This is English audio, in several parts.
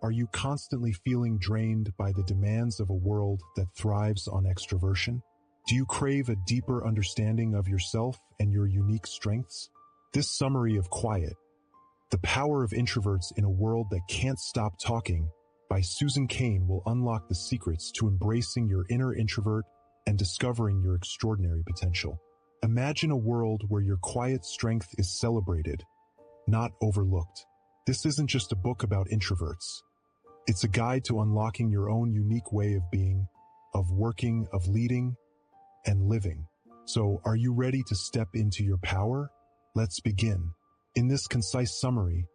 are you constantly feeling drained by the demands of a world that thrives on extroversion? Do you crave a deeper understanding of yourself and your unique strengths? This summary of Quiet, The Power of Introverts in a World That Can't Stop Talking by Susan Cain will unlock the secrets to embracing your inner introvert and discovering your extraordinary potential. Imagine a world where your quiet strength is celebrated, not overlooked. This isn't just a book about introverts. It's a guide to unlocking your own unique way of being, of working, of leading, and living. So, are you ready to step into your power? Let's begin. In this concise summary,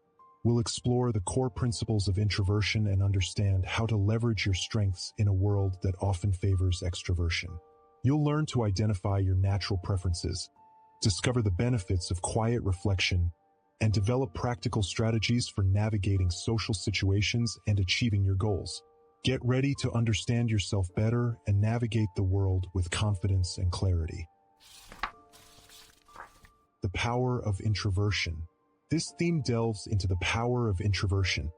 we'll explore the core principles of introversion and understand how to leverage your strengths in a world that often favors extroversion. You'll learn to identify your natural preferences, discover the benefits of quiet reflection, and develop practical strategies for navigating social situations and achieving your goals. Get ready to understand yourself better and navigate the world with confidence and clarity. The Power of Introversion. This theme delves into the power of introversion,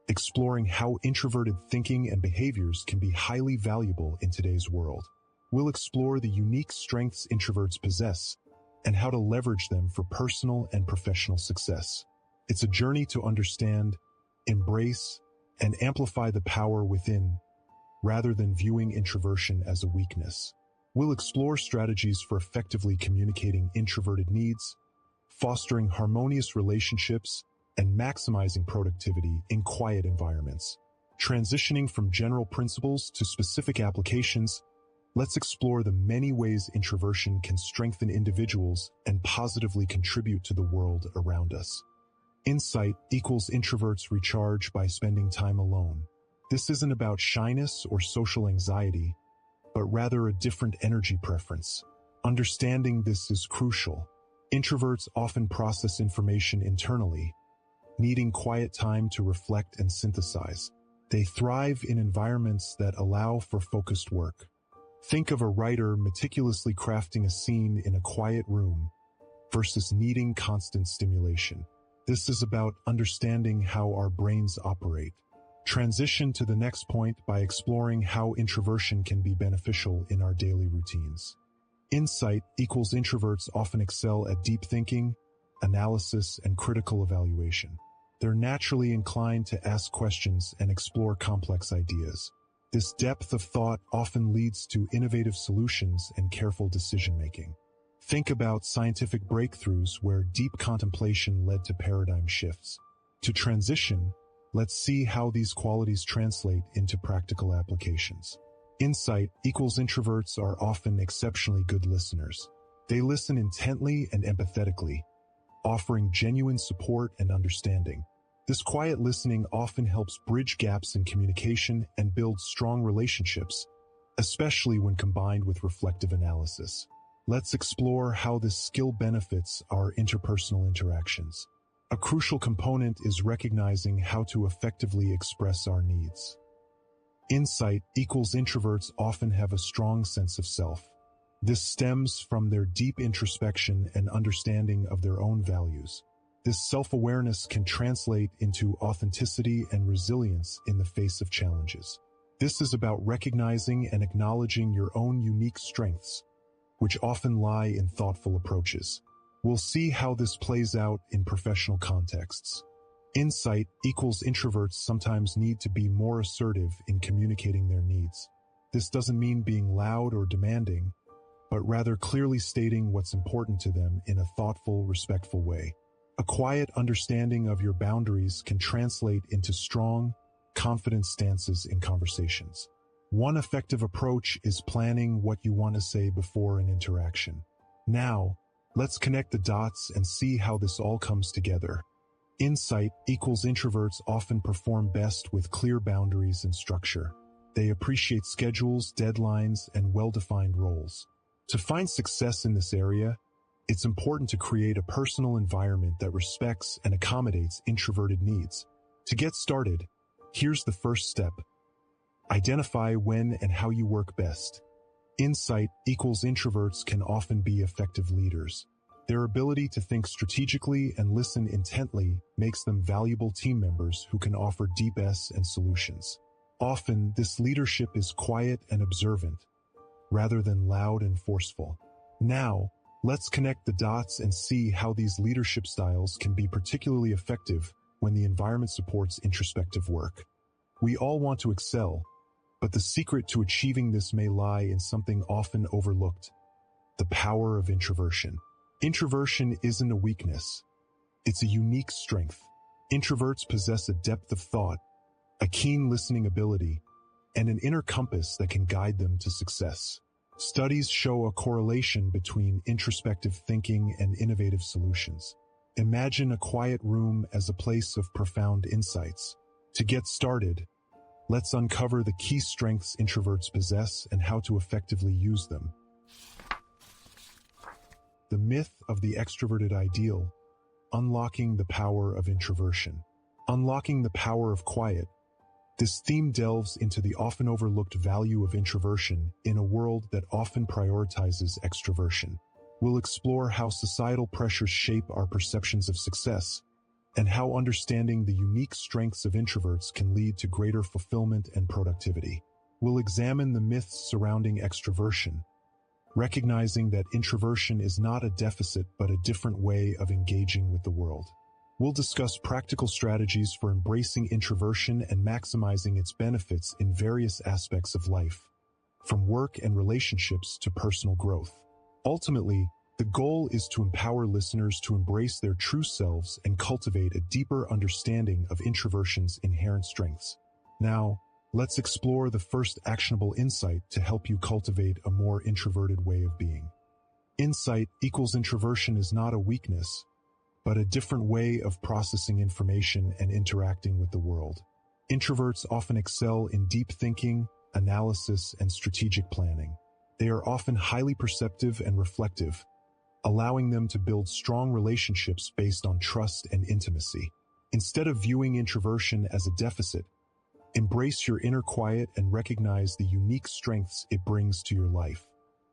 exploring how introverted thinking and behaviors can be highly valuable in today's world. We'll explore the unique strengths introverts possess and how to leverage them for personal and professional success. It's a journey to understand, embrace, and amplify the power within, rather than viewing introversion as a weakness. We'll explore strategies for effectively communicating introverted needs, fostering harmonious relationships, and maximizing productivity in quiet environments. Transitioning from general principles to specific applications, let's explore the many ways introversion can strengthen individuals and positively contribute to the world around us. Insight equals introverts recharge by spending time alone. This isn't about shyness or social anxiety, but rather a different energy preference. Understanding this is crucial. Introverts often process information internally, needing quiet time to reflect and synthesize. They thrive in environments that allow for focused work. Think of a writer meticulously crafting a scene in a quiet room versus needing constant stimulation. This is about understanding how our brains operate. Transition to the next point by exploring how introversion can be beneficial in our daily routines. Insight equals introverts often excel at deep thinking, analysis, and critical evaluation. They're naturally inclined to ask questions and explore complex ideas. This depth of thought often leads to innovative solutions and careful decision-making. Think about scientific breakthroughs where deep contemplation led to paradigm shifts. To transition, let's see how these qualities translate into practical applications. Insight equals introverts are often exceptionally good listeners. They listen intently and empathetically, offering genuine support and understanding. This quiet listening often helps bridge gaps in communication and build strong relationships, especially when combined with reflective analysis. Let's explore how this skill benefits our interpersonal interactions. A crucial component is recognizing how to effectively express our needs. Insight equals introverts often have a strong sense of self. This stems from their deep introspection and understanding of their own values. This self-awareness can translate into authenticity and resilience in the face of challenges. This is about recognizing and acknowledging your own unique strengths, which often lie in thoughtful approaches. We'll see how this plays out in professional contexts. Insight equals introverts sometimes need to be more assertive in communicating their needs. This doesn't mean being loud or demanding, but rather clearly stating what's important to them in a thoughtful, respectful way. A quiet understanding of your boundaries can translate into strong, confident stances in conversations. One effective approach is planning what you want to say before an interaction. Now, let's connect the dots and see how this all comes together. Insight equals introverts often perform best with clear boundaries and structure. They appreciate schedules, deadlines, and well-defined roles. To find success in this area, it's important to create a personal environment that respects and accommodates introverted needs. To get started, here's the first step. Identify when and how you work best. Insight equals introverts can often be effective leaders. Their ability to think strategically and listen intently makes them valuable team members who can offer deep and solutions. Often, this leadership is quiet and observant, rather than loud and forceful. Now, let's connect the dots and see how these leadership styles can be particularly effective when the environment supports introspective work. We all want to excel, but the secret to achieving this may lie in something often overlooked: the power of introversion. Introversion isn't a weakness. It's a unique strength. Introverts possess a depth of thought, a keen listening ability, and an inner compass that can guide them to success. Studies show a correlation between introspective thinking and innovative solutions. Imagine a quiet room as a place of profound insights. To get started, let's uncover the key strengths introverts possess and how to effectively use them. The myth of the extroverted ideal: unlocking the power of introversion. Unlocking the power of quiet. This theme delves into the often overlooked value of introversion in a world that often prioritizes extroversion. We'll explore how societal pressures shape our perceptions of success, and how understanding the unique strengths of introverts can lead to greater fulfillment and productivity. We'll examine the myths surrounding extroversion, recognizing that introversion is not a deficit but a different way of engaging with the world. We'll discuss practical strategies for embracing introversion and maximizing its benefits in various aspects of life, from work and relationships to personal growth. Ultimately, the goal is to empower listeners to embrace their true selves and cultivate a deeper understanding of introversion's inherent strengths. Now, let's explore the first actionable insight to help you cultivate a more introverted way of being. Insight equals introversion is not a weakness, but a different way of processing information and interacting with the world. Introverts often excel in deep thinking, analysis, and strategic planning. They are often highly perceptive and reflective, allowing them to build strong relationships based on trust and intimacy. Instead of viewing introversion as a deficit, embrace your inner quiet and recognize the unique strengths it brings to your life.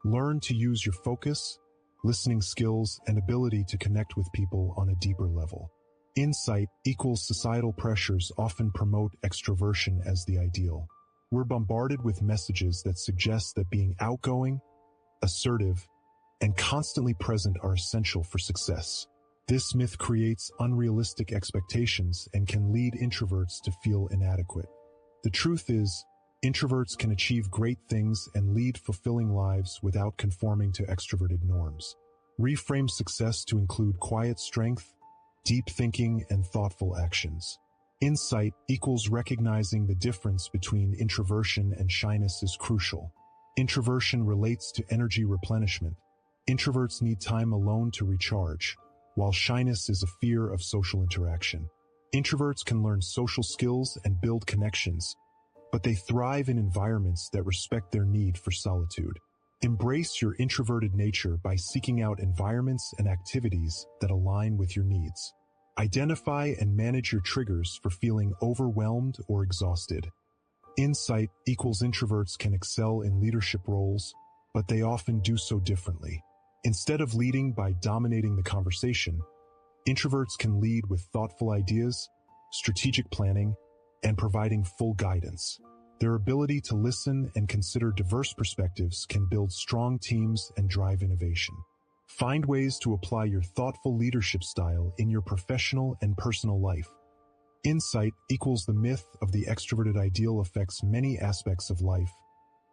Learn to use your focus, listening skills, and ability to connect with people on a deeper level. Insight equals societal pressures often promote extroversion as the ideal. We're bombarded with messages that suggest that being outgoing, assertive, and constantly present are essential for success. This myth creates unrealistic expectations and can lead introverts to feel inadequate. The truth is, introverts can achieve great things and lead fulfilling lives without conforming to extroverted norms. Reframe success to include quiet strength, deep thinking, and thoughtful actions. Insight equals recognizing the difference between introversion and shyness is crucial. Introversion relates to energy replenishment. Introverts need time alone to recharge, while shyness is a fear of social interaction. Introverts can learn social skills and build connections, but they thrive in environments that respect their need for solitude. Embrace your introverted nature by seeking out environments and activities that align with your needs. Identify and manage your triggers for feeling overwhelmed or exhausted. Insight equals introverts can excel in leadership roles, but they often do so differently. Instead of leading by dominating the conversation, introverts can lead with thoughtful ideas, strategic planning, and providing full guidance. Their ability to listen and consider diverse perspectives can build strong teams and drive innovation. Find ways to apply your thoughtful leadership style in your professional and personal life. Insight equals the myth of the extroverted ideal affects many aspects of life,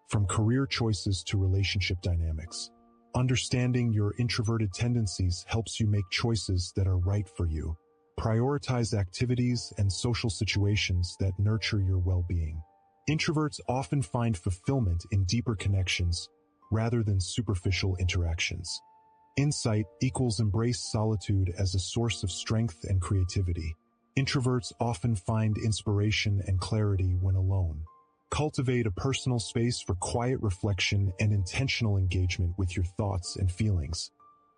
from career choices to relationship dynamics. Understanding your introverted tendencies helps you make choices that are right for you. Prioritize activities and social situations that nurture your well-being. Introverts often find fulfillment in deeper connections rather than superficial interactions. Insight equals embrace solitude as a source of strength and creativity. Introverts often find inspiration and clarity when alone. Cultivate a personal space for quiet reflection and intentional engagement with your thoughts and feelings.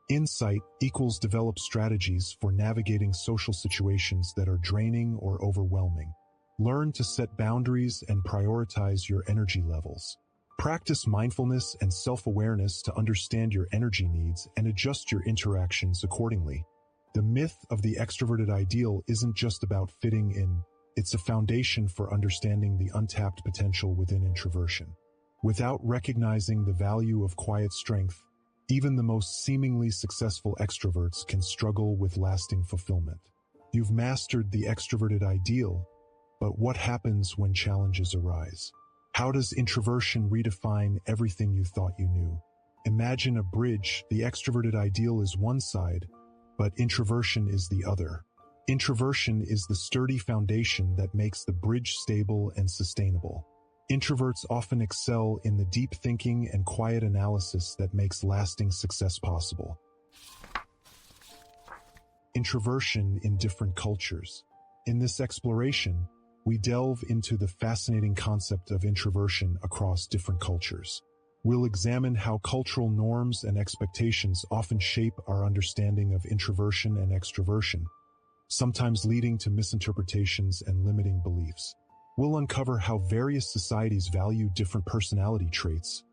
Insight equals develop strategies for navigating social situations that are draining or overwhelming. Learn to set boundaries and prioritize your energy levels. Practice mindfulness and self-awareness to understand your energy needs and adjust your interactions accordingly. The myth of the extroverted ideal isn't just about fitting in, it's a foundation for understanding the untapped potential within introversion. Without recognizing the value of quiet strength, even the most seemingly successful extroverts can struggle with lasting fulfillment. You've mastered the extroverted ideal, but what happens when challenges arise? How does introversion redefine everything you thought you knew? Imagine a bridge. The extroverted ideal is one side, but introversion is the other. Introversion is the sturdy foundation that makes the bridge stable and sustainable. Introverts often excel in the deep thinking and quiet analysis that makes lasting success possible. Introversion in different cultures. In this exploration, we delve into the fascinating concept of introversion across different cultures. We'll examine how cultural norms and expectations often shape our understanding of introversion and extroversion, sometimes leading to misinterpretations and limiting beliefs. We'll uncover how various societies value different personality traits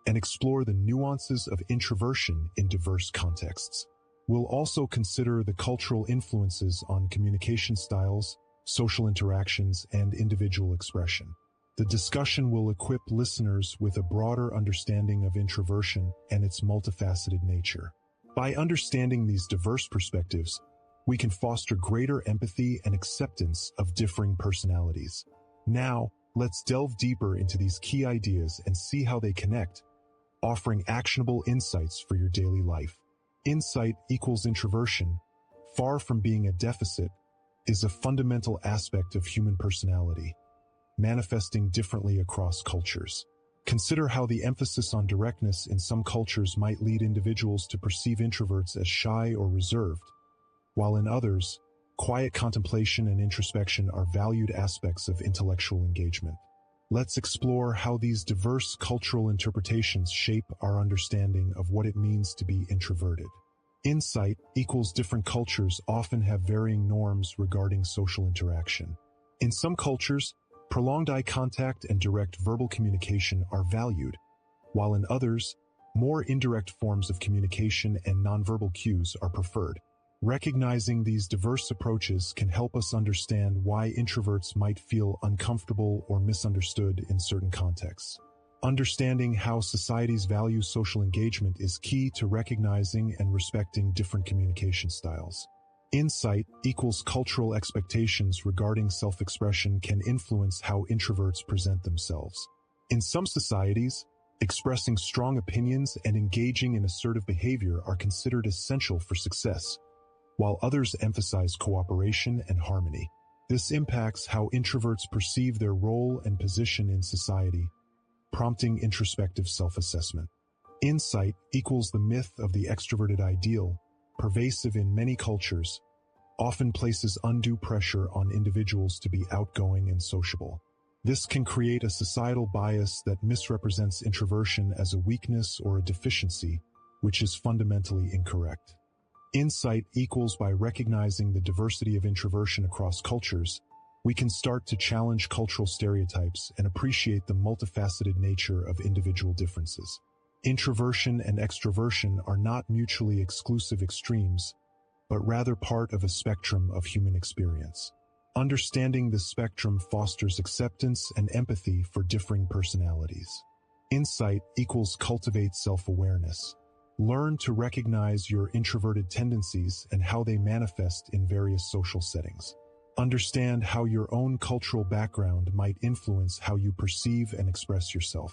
and explore the nuances of introversion in diverse contexts. We'll also consider the cultural influences on communication styles, social interactions, and individual expression. The discussion will equip listeners with a broader understanding of introversion and its multifaceted nature. By understanding these diverse perspectives, we can foster greater empathy and acceptance of differing personalities. Now, let's delve deeper into these key ideas and see how they connect, offering actionable insights for your daily life. Insight equals introversion, far from being a deficit, is a fundamental aspect of human personality, manifesting differently across cultures. Consider how the emphasis on directness in some cultures might lead individuals to perceive introverts as shy or reserved, while in others, quiet contemplation and introspection are valued aspects of intellectual engagement. Let's explore how these diverse cultural interpretations shape our understanding of what it means to be introverted. Insight equals different cultures often have varying norms regarding social interaction. In some cultures, prolonged eye contact and direct verbal communication are valued, while in others, more indirect forms of communication and nonverbal cues are preferred. Recognizing these diverse approaches can help us understand why introverts might feel uncomfortable or misunderstood in certain contexts. Understanding how societies value social engagement is key to recognizing and respecting different communication styles. Insight equals cultural expectations regarding self-expression can influence how introverts present themselves. In some societies, expressing strong opinions and engaging in assertive behavior are considered essential for success, while others emphasize cooperation and harmony. This impacts how introverts perceive their role and position in society, prompting introspective self-assessment. Insight equals the myth of the extroverted ideal, pervasive in many cultures, often places undue pressure on individuals to be outgoing and sociable. This can create a societal bias that misrepresents introversion as a weakness or a deficiency, which is fundamentally incorrect. Insight equals by recognizing the diversity of introversion across cultures, we can start to challenge cultural stereotypes and appreciate the multifaceted nature of individual differences. Introversion and extroversion are not mutually exclusive extremes, but rather part of a spectrum of human experience. Understanding this spectrum fosters acceptance and empathy for differing personalities. Insight equals cultivate self-awareness. Learn to recognize your introverted tendencies and how they manifest in various social settings. Understand how your own cultural background might influence how you perceive and express yourself.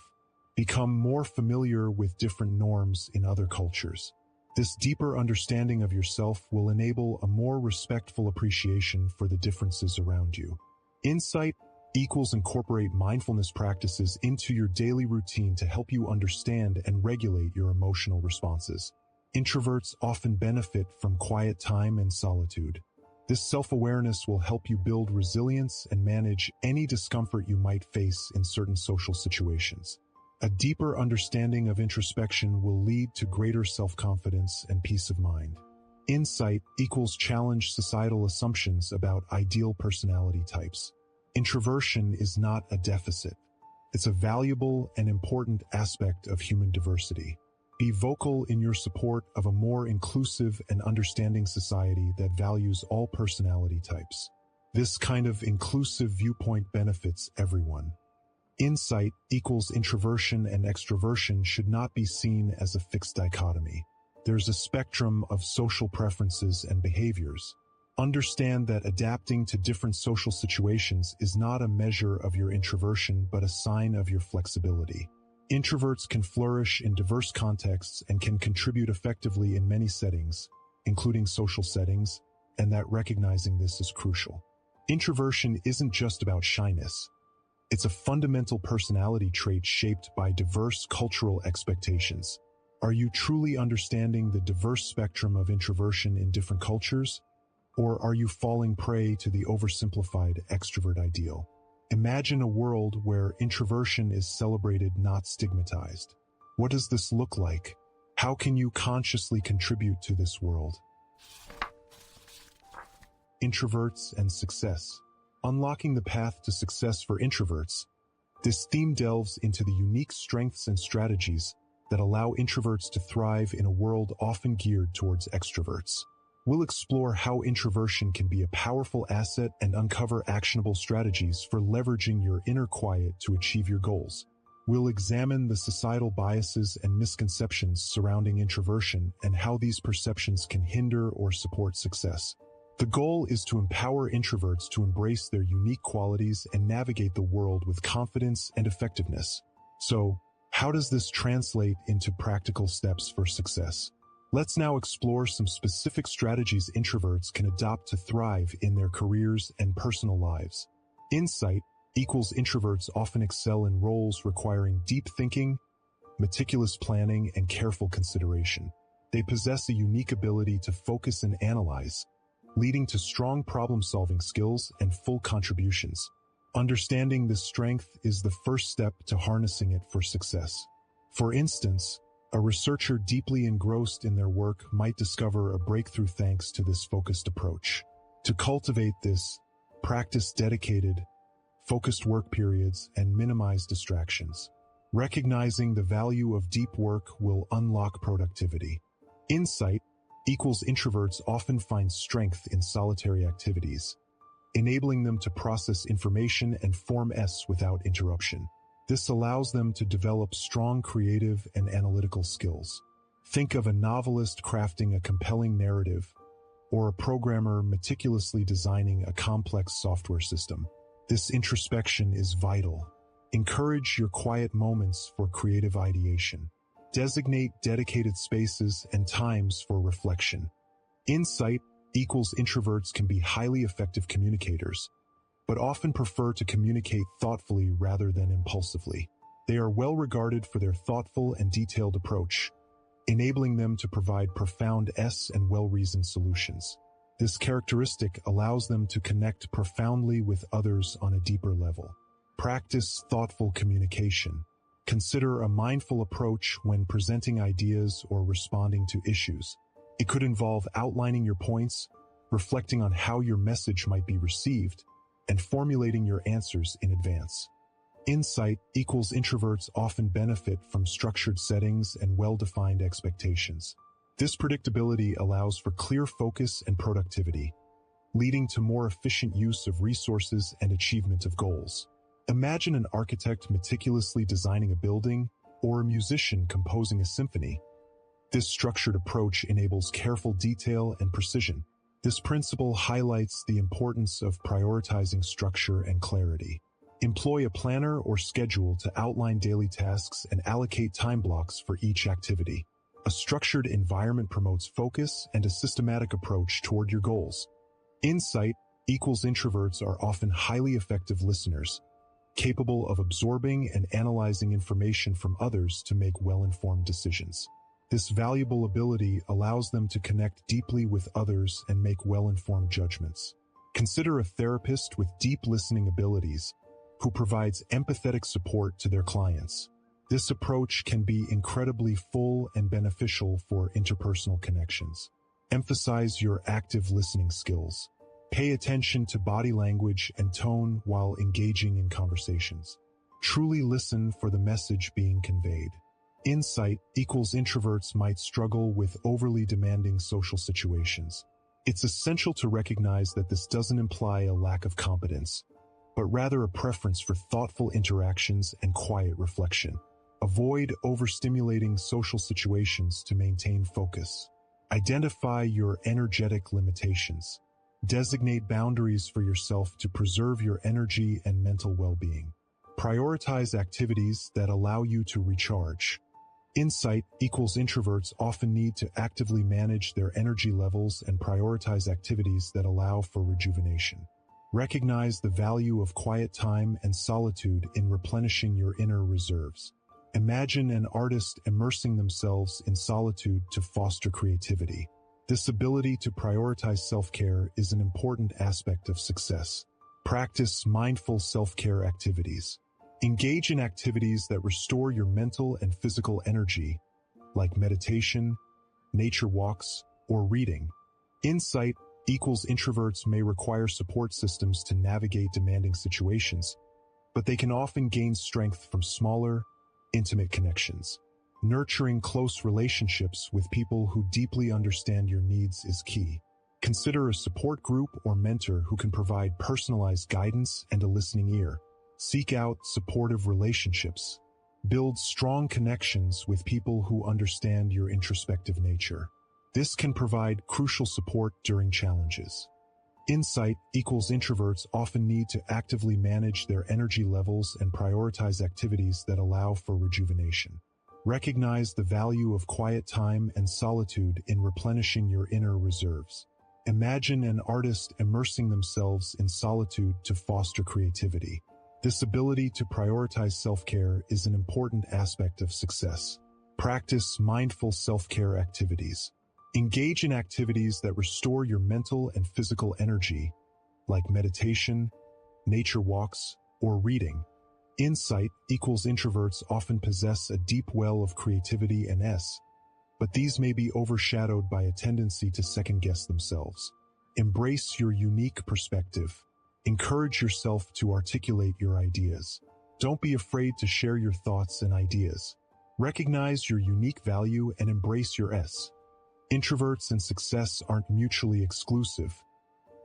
Become more familiar with different norms in other cultures. This deeper understanding of yourself will enable a more respectful appreciation for the differences around you. Insight equals incorporate mindfulness practices into your daily routine to help you understand and regulate your emotional responses. Introverts often benefit from quiet time and solitude. This self-awareness will help you build resilience and manage any discomfort you might face in certain social situations. A deeper understanding of introspection will lead to greater self-confidence and peace of mind. Insight equals challenge societal assumptions about ideal personality types. Introversion is not a deficit. It's a valuable and important aspect of human diversity. Be vocal in your support of a more inclusive and understanding society that values all personality types. This kind of inclusive viewpoint benefits everyone. Insight equals introversion and extroversion should not be seen as a fixed dichotomy. There's a spectrum of social preferences and behaviors. Understand that adapting to different social situations is not a measure of your introversion but a sign of your flexibility. Introverts can flourish in diverse contexts and can contribute effectively in many settings, including social settings, and that recognizing this is crucial. Introversion isn't just about shyness. It's a fundamental personality trait shaped by diverse cultural expectations. Are you truly understanding the diverse spectrum of introversion in different cultures? Or are you falling prey to the oversimplified extrovert ideal? Imagine a world where introversion is celebrated, not stigmatized. What does this look like? How can you consciously contribute to this world? Introverts and success. Unlocking the path to success for introverts. This theme delves into the unique strengths and strategies that allow introverts to thrive in a world often geared towards extroverts. We'll explore how introversion can be a powerful asset and uncover actionable strategies for leveraging your inner quiet to achieve your goals. We'll examine the societal biases and misconceptions surrounding introversion and how these perceptions can hinder or support success. The goal is to empower introverts to embrace their unique qualities and navigate the world with confidence and effectiveness. So, how does this translate into practical steps for success? Let's now explore some specific strategies introverts can adopt to thrive in their careers and personal lives. Insight equals introverts often excel in roles requiring deep thinking, meticulous planning, and careful consideration. They possess a unique ability to focus and analyze, leading to strong problem-solving skills and full contributions. Understanding this strength is the first step to harnessing it for success. For instance, a researcher deeply engrossed in their work might discover a breakthrough thanks to this focused approach. To cultivate this, practice dedicated, focused work periods and minimize distractions. Recognizing the value of deep work will unlock productivity. Insight equals introverts often find strength in solitary activities, enabling them to process information and form without interruption. This allows them to develop strong creative and analytical skills. Think of a novelist crafting a compelling narrative, or a programmer meticulously designing a complex software system. This introspection is vital. Encourage your quiet moments for creative ideation. Designate dedicated spaces and times for reflection. Insight equals introverts can be highly effective communicators, but often prefer to communicate thoughtfully rather than impulsively. They are well regarded for their thoughtful and detailed approach, enabling them to provide profound and well-reasoned solutions. This characteristic allows them to connect profoundly with others on a deeper level. Practice thoughtful communication. Consider a mindful approach when presenting ideas or responding to issues. It could involve outlining your points, reflecting on how your message might be received, and formulating your answers in advance. Insight equals introverts often benefit from structured settings and well-defined expectations. This predictability allows for clear focus and productivity, leading to more efficient use of resources and achievement of goals. Imagine an architect meticulously designing a building or a musician composing a symphony. This structured approach enables careful detail and precision. This principle highlights the importance of prioritizing structure and clarity. Employ a planner or schedule to outline daily tasks and allocate time blocks for each activity. A structured environment promotes focus and a systematic approach toward your goals. Insight equals introverts are often highly effective listeners, capable of absorbing and analyzing information from others to make well-informed decisions. This valuable ability allows them to connect deeply with others and make well-informed judgments. Consider a therapist with deep listening abilities who provides empathetic support to their clients. This approach can be incredibly full and beneficial for interpersonal connections. Emphasize your active listening skills. Pay attention to body language and tone while engaging in conversations. Truly listen for the message being conveyed. Insight equals introverts might struggle with overly demanding social situations. It's essential to recognize that this doesn't imply a lack of competence, but rather a preference for thoughtful interactions and quiet reflection. Avoid overstimulating social situations to maintain focus. Identify your energetic limitations. Designate boundaries for yourself to preserve your energy and mental well-being. Prioritize activities that allow you to recharge. Insight equals introverts often need to actively manage their energy levels and prioritize activities that allow for rejuvenation. Recognize the value of quiet time and solitude in replenishing your inner reserves. Imagine an artist immersing themselves in solitude to foster creativity. This ability to prioritize self-care is an important aspect of success. Practice mindful self-care activities. Engage in activities that restore your mental and physical energy, like meditation, nature walks, or reading. Insight equals introverts may require support systems to navigate demanding situations, but they can often gain strength from smaller, intimate connections. Nurturing close relationships with people who deeply understand your needs is key. Consider a support group or mentor who can provide personalized guidance and a listening ear. Seek out supportive relationships. Build strong connections with people who understand your introspective nature. This can provide crucial support during challenges. Insight equals introverts often need to actively manage their energy levels and prioritize activities that allow for rejuvenation. Recognize the value of quiet time and solitude in replenishing your inner reserves. Imagine an artist immersing themselves in solitude to foster creativity. This ability to prioritize self-care is an important aspect of success. Practice mindful self-care activities. Engage in activities that restore your mental and physical energy, like meditation, nature walks, or reading. Insight equals introverts often possess a deep well of creativity and but these may be overshadowed by a tendency to second-guess themselves. Embrace your unique perspective. Encourage yourself to articulate your ideas. Don't be afraid to share your thoughts and ideas. Recognize your unique value and embrace your Introverts and success aren't mutually exclusive.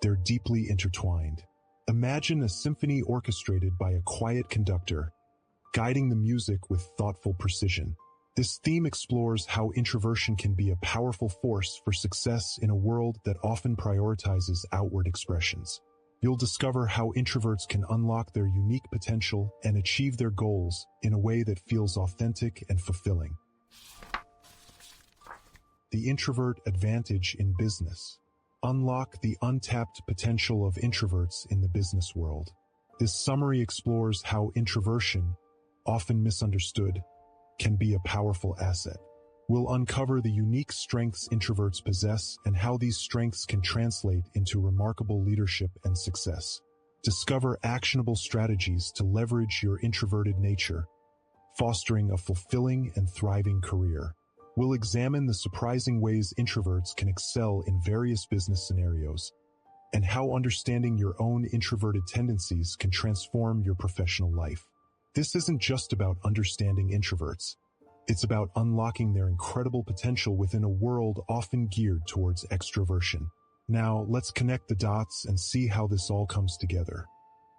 They're deeply intertwined. Imagine a symphony orchestrated by a quiet conductor, guiding the music with thoughtful precision. This theme explores how introversion can be a powerful force for success in a world that often prioritizes outward expressions. You'll discover how introverts can unlock their unique potential and achieve their goals in a way that feels authentic and fulfilling. The introvert advantage in business. Unlock the untapped potential of introverts in the business world. This summary explores how introversion, often misunderstood, can be a powerful asset. We'll uncover the unique strengths introverts possess and how these strengths can translate into remarkable leadership and success. Discover actionable strategies to leverage your introverted nature, fostering a fulfilling and thriving career. We'll examine the surprising ways introverts can excel in various business scenarios, and how understanding your own introverted tendencies can transform your professional life. This isn't just about understanding introverts. It's about unlocking their incredible potential within a world often geared towards extroversion. Now, let's connect the dots and see how this all comes together.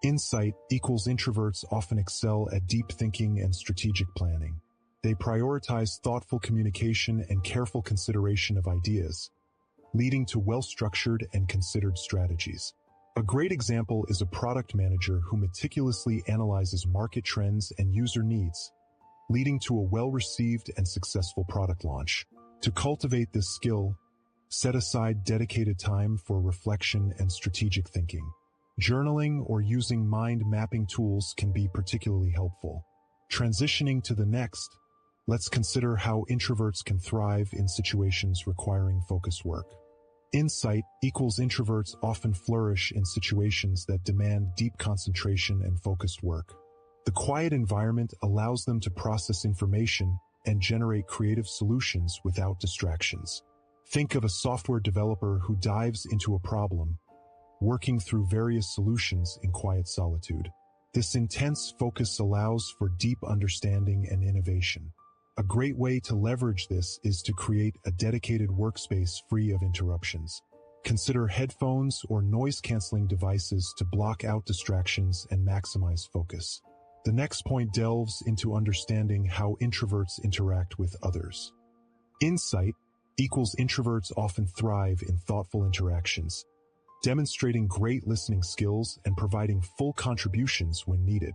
Insight equals introverts often excel at deep thinking and strategic planning. They prioritize thoughtful communication and careful consideration of ideas, leading to well-structured and considered strategies. A great example is a product manager who meticulously analyzes market trends and user needs, leading to a well-received and successful product launch. To cultivate this skill, set aside dedicated time for reflection and strategic thinking. Journaling or using mind mapping tools can be particularly helpful. Transitioning to the next, let's consider how introverts can thrive in situations requiring focused work. Insight equals introverts often flourish in situations that demand deep concentration and focused work. The quiet environment allows them to process information and generate creative solutions without distractions. Think of a software developer who dives into a problem, working through various solutions in quiet solitude. This intense focus allows for deep understanding and innovation. A great way to leverage this is to create a dedicated workspace free of interruptions. Consider headphones or noise-canceling devices to block out distractions and maximize focus. The next point delves into understanding how introverts interact with others. Insight equals introverts often thrive in thoughtful interactions, demonstrating great listening skills and providing full contributions when needed.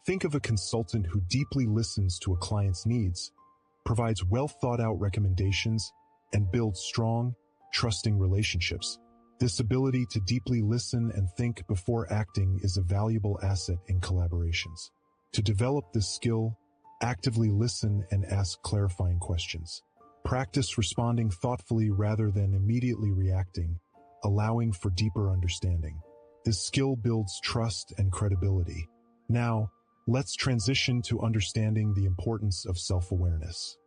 Think of a consultant who deeply listens to a client's needs, provides well-thought-out recommendations, and builds strong, trusting relationships. This ability to deeply listen and think before acting is a valuable asset in collaborations. To develop this skill, actively listen and ask clarifying questions. Practice responding thoughtfully rather than immediately reacting, allowing for deeper understanding. This skill builds trust and credibility. Now, let's transition to understanding the importance of self-awareness.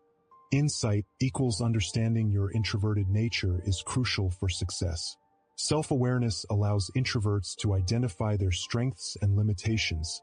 Insight equals understanding your introverted nature is crucial for success. Self-awareness allows introverts to identify their strengths and limitations,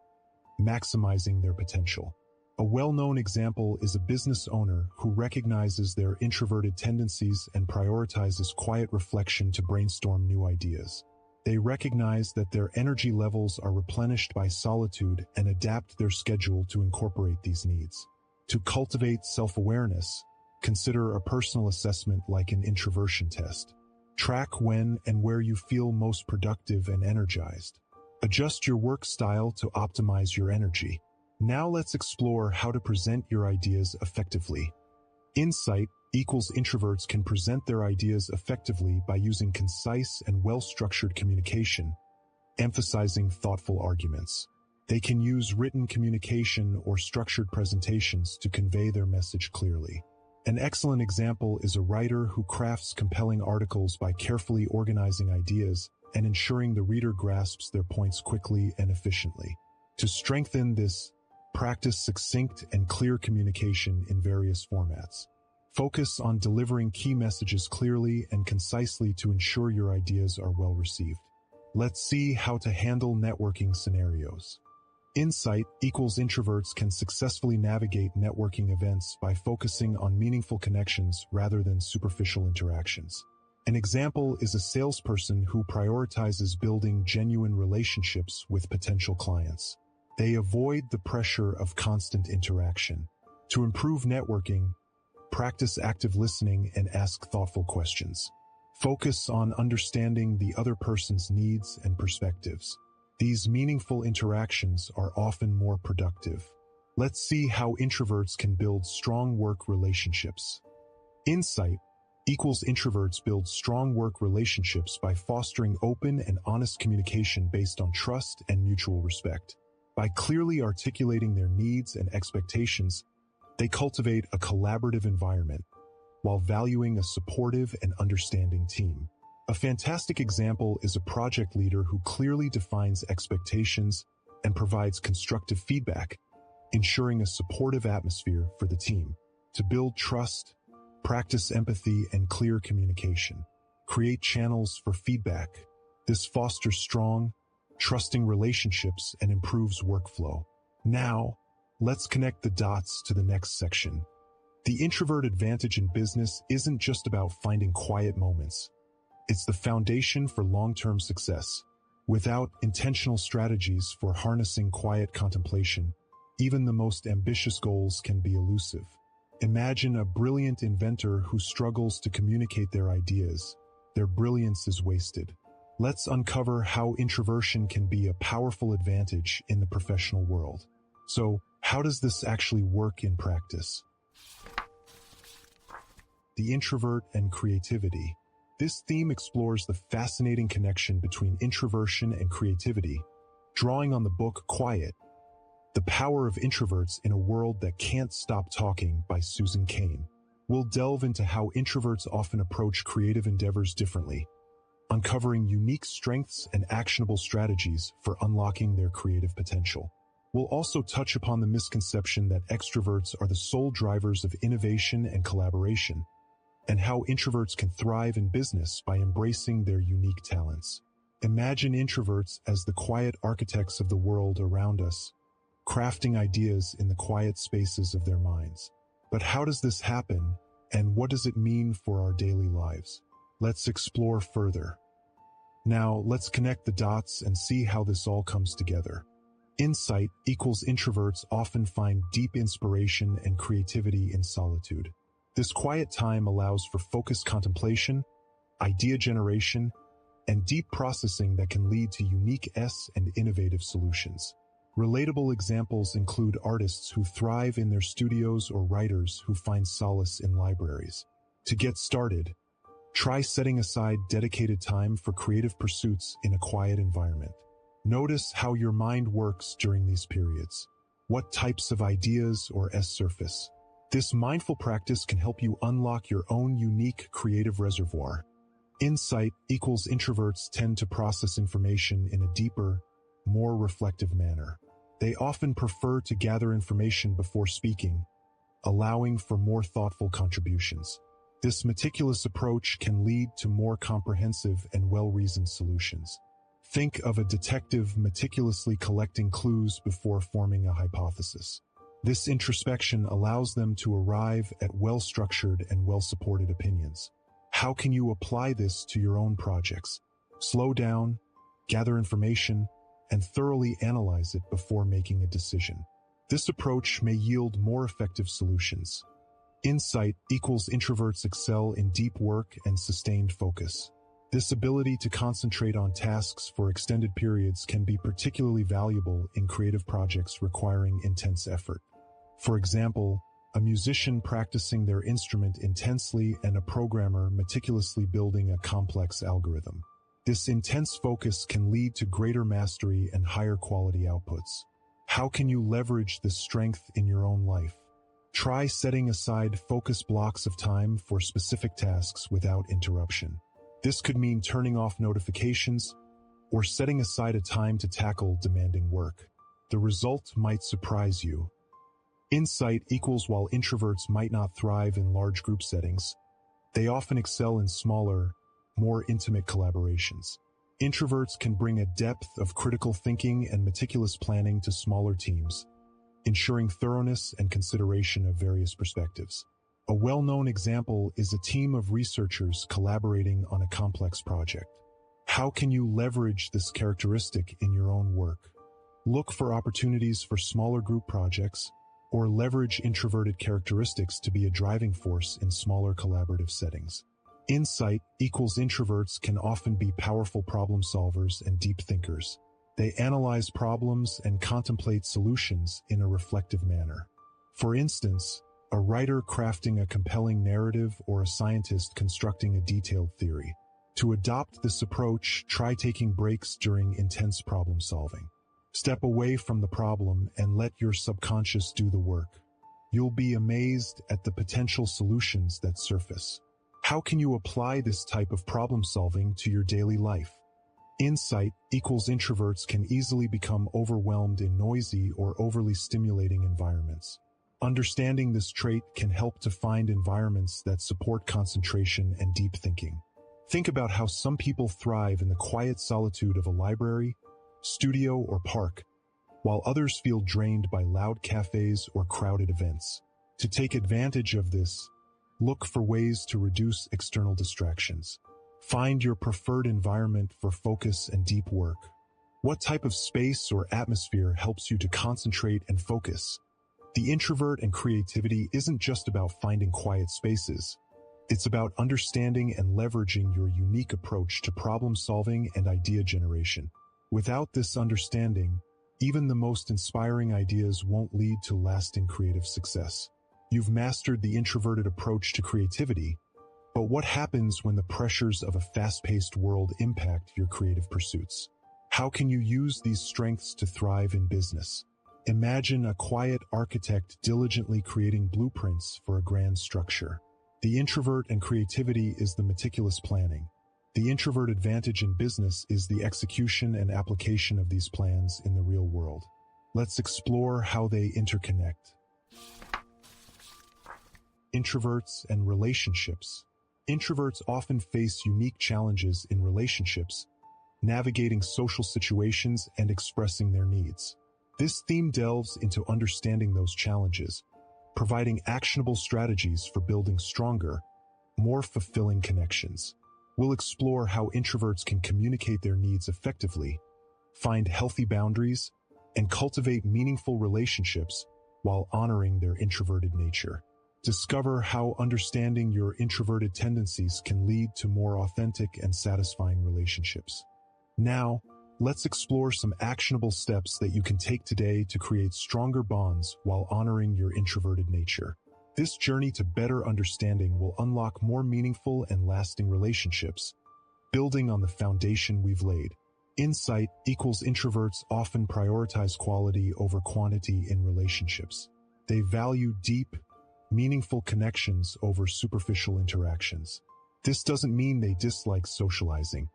maximizing their potential. A well-known example is a business owner who recognizes their introverted tendencies and prioritizes quiet reflection to brainstorm new ideas. They recognize that their energy levels are replenished by solitude and adapt their schedule to incorporate these needs. To cultivate self-awareness, consider a personal assessment like an introversion test. Track when and where you feel most productive and energized. Adjust your work style to optimize your energy. Now let's explore how to present your ideas effectively. Insight equals introverts can present their ideas effectively by using concise and well-structured communication, emphasizing thoughtful arguments. They can use written communication or structured presentations to convey their message clearly. An excellent example is a writer who crafts compelling articles by carefully organizing ideas and ensuring the reader grasps their points quickly and efficiently. To strengthen this, practice succinct and clear communication in various formats. Focus on delivering key messages clearly and concisely to ensure your ideas are well received. Let's see how to handle networking scenarios. Insight equals introverts can successfully navigate networking events by focusing on meaningful connections rather than superficial interactions. An example is a salesperson who prioritizes building genuine relationships with potential clients. They avoid the pressure of constant interaction. To improve networking, practice active listening and ask thoughtful questions. Focus on understanding the other person's needs and perspectives. These meaningful interactions are often more productive. Let's see how introverts can build strong work relationships. Insight equals introverts build strong work relationships by fostering open and honest communication based on trust and mutual respect. By clearly articulating their needs and expectations, they cultivate a collaborative environment while valuing a supportive and understanding team. A fantastic example is a project leader who clearly defines expectations and provides constructive feedback, ensuring a supportive atmosphere for the team. To build trust, practice empathy and clear communication. Create channels for feedback. This fosters strong, trusting relationships and improves workflow. Now, let's connect the dots to the next section. The introvert advantage in business isn't just about finding quiet moments. It's the foundation for long-term success. Without intentional strategies for harnessing quiet contemplation, even the most ambitious goals can be elusive. Imagine a brilliant inventor who struggles to communicate their ideas. Their brilliance is wasted. Let's uncover how introversion can be a powerful advantage in the professional world. So, how does this actually work in practice? The introvert and creativity. This theme explores the fascinating connection between introversion and creativity, drawing on the book Quiet, The Power of Introverts in a World That Can't Stop Talking by Susan Cain. We'll delve into how introverts often approach creative endeavors differently, uncovering unique strengths and actionable strategies for unlocking their creative potential. We'll also touch upon the misconception that extroverts are the sole drivers of innovation and collaboration, and how introverts can thrive in business by embracing their unique talents. Imagine introverts as the quiet architects of the world around us, crafting ideas in the quiet spaces of their minds. But how does this happen, and what does it mean for our daily lives? Let's explore further. Now, let's connect the dots and see how this all comes together. Insight equals introverts often find deep inspiration and creativity in solitude. This quiet time allows for focused contemplation, idea generation, and deep processing that can lead to unique and innovative solutions. Relatable examples include artists who thrive in their studios or writers who find solace in libraries. To get started, try setting aside dedicated time for creative pursuits in a quiet environment. Notice how your mind works during these periods. What types of ideas or surface? This mindful practice can help you unlock your own unique creative reservoir. Insight equals introverts tend to process information in a deeper, more reflective manner. They often prefer to gather information before speaking, allowing for more thoughtful contributions. This meticulous approach can lead to more comprehensive and well-reasoned solutions. Think of a detective meticulously collecting clues before forming a hypothesis. This introspection allows them to arrive at well-structured and well-supported opinions. How can you apply this to your own projects? Slow down, gather information, and thoroughly analyze it before making a decision. This approach may yield more effective solutions. Insight equals introverts excel in deep work and sustained focus. This ability to concentrate on tasks for extended periods can be particularly valuable in creative projects requiring intense effort. For example, a musician practicing their instrument intensely and a programmer meticulously building a complex algorithm. This intense focus can lead to greater mastery and higher quality outputs. How can you leverage this strength in your own life? Try setting aside focus blocks of time for specific tasks without interruption. This could mean turning off notifications or setting aside a time to tackle demanding work. The result might surprise you. Insight equals while introverts might not thrive in large group settings, they often excel in smaller, more intimate collaborations. Introverts can bring a depth of critical thinking and meticulous planning to smaller teams, ensuring thoroughness and consideration of various perspectives. A well-known example is a team of researchers collaborating on a complex project. How can you leverage this characteristic in your own work? Look for opportunities for smaller group projects, or leverage introverted characteristics to be a driving force in smaller collaborative settings. Insight equals introverts can often be powerful problem solvers and deep thinkers. They analyze problems and contemplate solutions in a reflective manner. For instance, a writer crafting a compelling narrative or a scientist constructing a detailed theory. To adopt this approach, try taking breaks during intense problem solving. Step away from the problem and let your subconscious do the work. You'll be amazed at the potential solutions that surface. How can you apply this type of problem solving to your daily life? Insight equals introverts can easily become overwhelmed in noisy or overly stimulating environments. Understanding this trait can help to find environments that support concentration and deep thinking. Think about how some people thrive in the quiet solitude of a library, studio, or park, while others feel drained by loud cafes or crowded events. To take advantage of this, look for ways to reduce external distractions. Find your preferred environment for focus and deep work. What type of space or atmosphere helps you to concentrate and focus? The introvert and creativity isn't just about finding quiet spaces. It's about understanding and leveraging your unique approach to problem solving and idea generation. Without this understanding, even the most inspiring ideas won't lead to lasting creative success. You've mastered the introverted approach to creativity, but what happens when the pressures of a fast-paced world impact your creative pursuits? How can you use these strengths to thrive in business? Imagine a quiet architect diligently creating blueprints for a grand structure. The introvert and creativity is the meticulous planning. The introvert advantage in business is the execution and application of these plans in the real world. Let's explore how they interconnect. Introverts and relationships. Introverts often face unique challenges in relationships, navigating social situations, and expressing their needs. This theme delves into understanding those challenges, providing actionable strategies for building stronger, more fulfilling connections. We'll explore how introverts can communicate their needs effectively, find healthy boundaries, and cultivate meaningful relationships while honoring their introverted nature. Discover how understanding your introverted tendencies can lead to more authentic and satisfying relationships. Now, let's explore some actionable steps that you can take today to create stronger bonds while honoring your introverted nature. This journey to better understanding will unlock more meaningful and lasting relationships, building on the foundation we've laid. Insight equals introverts often prioritize quality over quantity in relationships. They value deep, meaningful connections over superficial interactions. This doesn't mean they dislike socializing.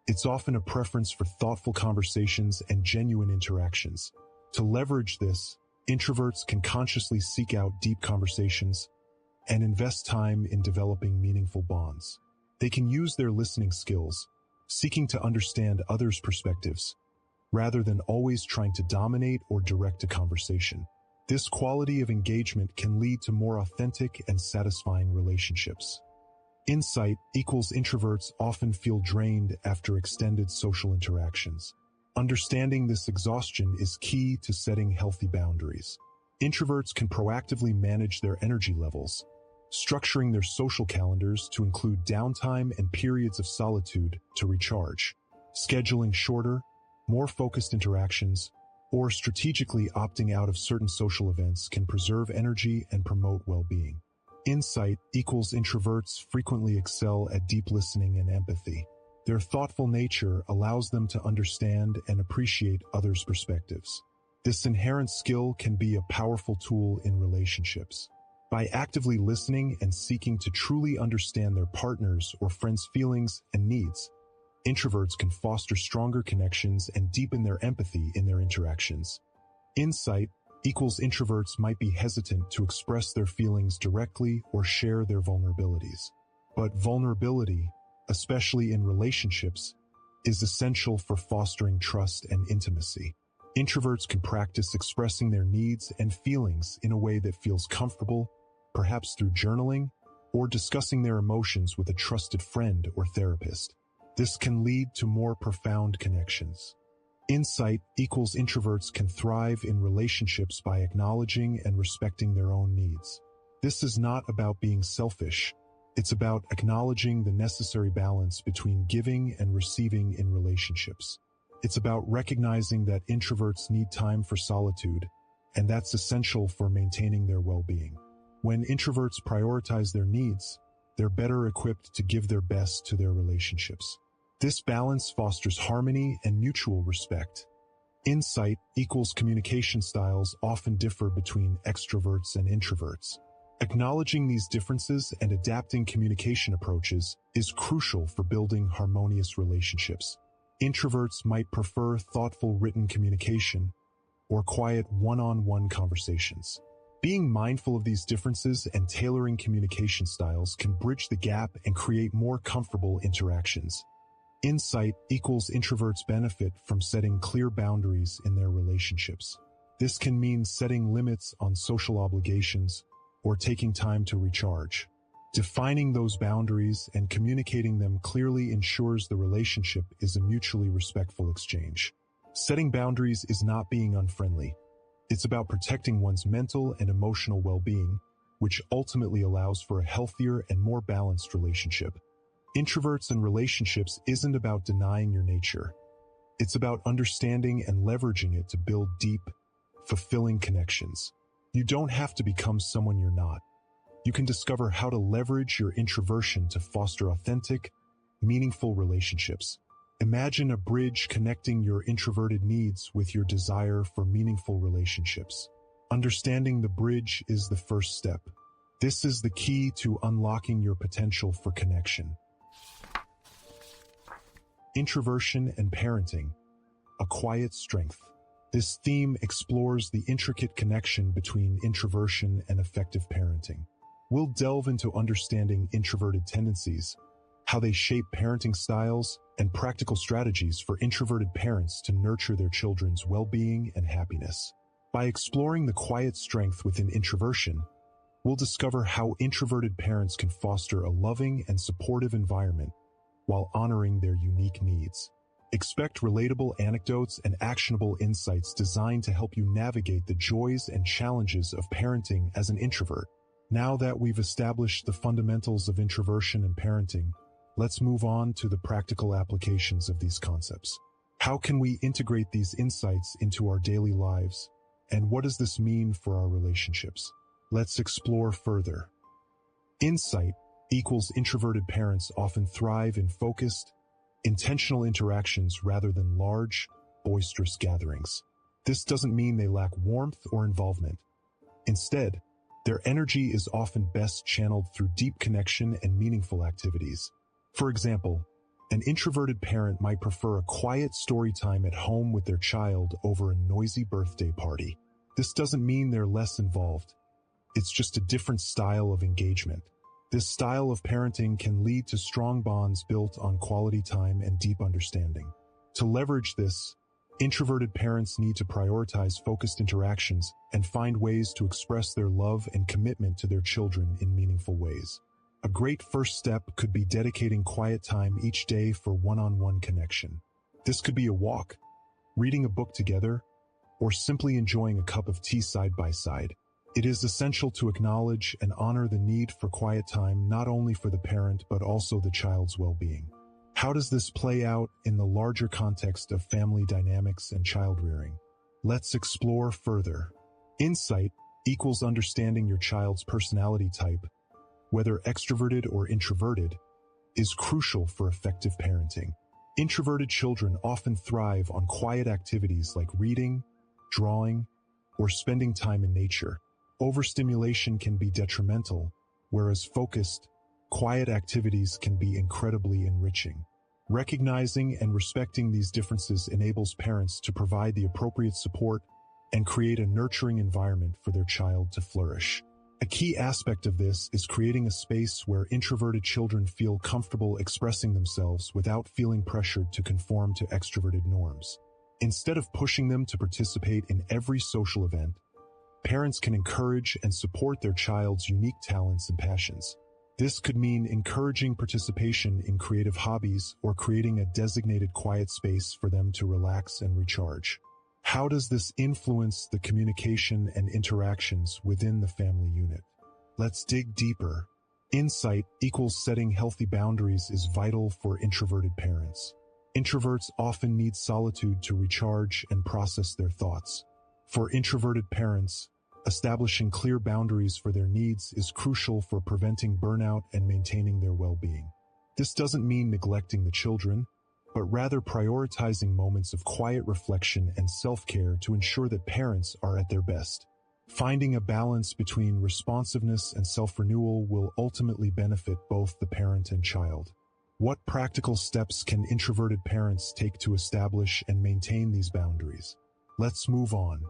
It's often a preference for thoughtful conversations and genuine interactions. To leverage this, introverts can consciously seek out deep conversations and invest time in developing meaningful bonds. They can use their listening skills, seeking to understand others' perspectives, rather than always trying to dominate or direct a conversation. This quality of engagement can lead to more authentic and satisfying relationships. Insight equals introverts often feel drained after extended social interactions. Understanding this exhaustion is key to setting healthy boundaries. Introverts can proactively manage their energy levels, structuring their social calendars to include downtime and periods of solitude to recharge. Scheduling shorter, more focused interactions, or strategically opting out of certain social events can preserve energy and promote well-being. Insight equals introverts frequently excel at deep listening and empathy. Their thoughtful nature allows them to understand and appreciate others' perspectives. This inherent skill can be a powerful tool in relationships. By actively listening and seeking to truly understand their partner's or friend's feelings and needs, introverts can foster stronger connections and deepen their empathy in their interactions. Insight equals introverts might be hesitant to express their feelings directly or share their vulnerabilities. But vulnerability, especially in relationships, is essential for fostering trust and intimacy. Introverts can practice expressing their needs and feelings in a way that feels comfortable, perhaps through journaling or discussing their emotions with a trusted friend or therapist. This can lead to more profound connections. Insight equals introverts can thrive in relationships by acknowledging and respecting their own needs. This is not about being selfish. It's about acknowledging the necessary balance between giving and receiving in relationships. It's about recognizing that introverts need time for solitude, and that's essential for maintaining their well-being. When introverts prioritize their needs, they're better equipped to give their best to their relationships. This balance fosters harmony and mutual respect. Insight equals communication styles often differ between extroverts and introverts. Acknowledging these differences and adapting communication approaches is crucial for building harmonious relationships. Introverts might prefer thoughtful written communication or quiet one-on-one conversations. Being mindful of these differences and tailoring communication styles can bridge the gap and create more comfortable interactions. Insight equals introverts benefit from setting clear boundaries in their relationships. This can mean setting limits on social obligations or taking time to recharge. Defining those boundaries and communicating them clearly ensures the relationship is a mutually respectful exchange. Setting boundaries is not being unfriendly. It's about protecting one's mental and emotional well-being, which ultimately allows for a healthier and more balanced relationship. Introverts and relationships isn't about denying your nature. It's about understanding and leveraging it to build deep, fulfilling connections. You don't have to become someone you're not. You can discover how to leverage your introversion to foster authentic, meaningful relationships. Imagine a bridge connecting your introverted needs with your desire for meaningful relationships. Understanding the bridge is the first step. This is the key to unlocking your potential for connection. Introversion and parenting, a quiet strength. This theme explores the intricate connection between introversion and effective parenting. We'll delve into understanding introverted tendencies, how they shape parenting styles, and practical strategies for introverted parents to nurture their children's well-being and happiness. By exploring the quiet strength within introversion, we'll discover how introverted parents can foster a loving and supportive environment while honoring their unique needs. Expect relatable anecdotes and actionable insights designed to help you navigate the joys and challenges of parenting as an introvert. Now that we've established the fundamentals of introversion and parenting, let's move on to the practical applications of these concepts. How can we integrate these insights into our daily lives? And what does this mean for our relationships? Let's explore further. Insight equals introverted parents often thrive in focused, intentional interactions rather than large, boisterous gatherings. This doesn't mean they lack warmth or involvement. Instead, their energy is often best channeled through deep connection and meaningful activities. For example, an introverted parent might prefer a quiet story time at home with their child over a noisy birthday party. This doesn't mean they're less involved. It's just a different style of engagement. This style of parenting can lead to strong bonds built on quality time and deep understanding. To leverage this, introverted parents need to prioritize focused interactions and find ways to express their love and commitment to their children in meaningful ways. A great first step could be dedicating quiet time each day for one-on-one connection. This could be a walk, reading a book together, or simply enjoying a cup of tea side by side. It is essential to acknowledge and honor the need for quiet time not only for the parent but also the child's well-being. How does this play out in the larger context of family dynamics and child rearing? Let's explore further. Insight equals understanding your child's personality type, whether extroverted or introverted, is crucial for effective parenting. Introverted children often thrive on quiet activities like reading, drawing, or spending time in nature. Overstimulation can be detrimental, whereas focused, quiet activities can be incredibly enriching. Recognizing and respecting these differences enables parents to provide the appropriate support and create a nurturing environment for their child to flourish. A key aspect of this is creating a space where introverted children feel comfortable expressing themselves without feeling pressured to conform to extroverted norms. Instead of pushing them to participate in every social event, parents can encourage and support their child's unique talents and passions. This could mean encouraging participation in creative hobbies or creating a designated quiet space for them to relax and recharge. How does this influence the communication and interactions within the family unit? Let's dig deeper. Insight equals setting healthy boundaries is vital for introverted parents. Introverts often need solitude to recharge and process their thoughts. For introverted parents, establishing clear boundaries for their needs is crucial for preventing burnout and maintaining their well-being. This doesn't mean neglecting the children, but rather prioritizing moments of quiet reflection and self-care to ensure that parents are at their best. Finding a balance between responsiveness and self-renewal will ultimately benefit both the parent and child. What practical steps can introverted parents take to establish and maintain these boundaries? Let's move on.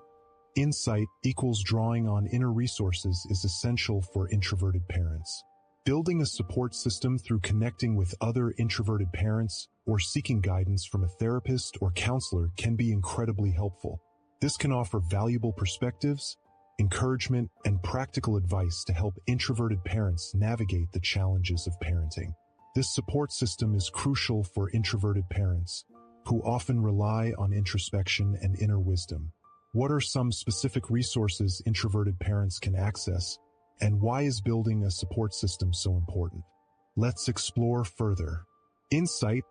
Insight equals drawing on inner resources is essential for introverted parents. Building a support system through connecting with other introverted parents or seeking guidance from a therapist or counselor can be incredibly helpful. This can offer valuable perspectives, encouragement, and practical advice to help introverted parents navigate the challenges of parenting. This support system is crucial for introverted parents, who often rely on introspection and inner wisdom. What are some specific resources introverted parents can access, and why is building a support system so important? Let's explore further. Insight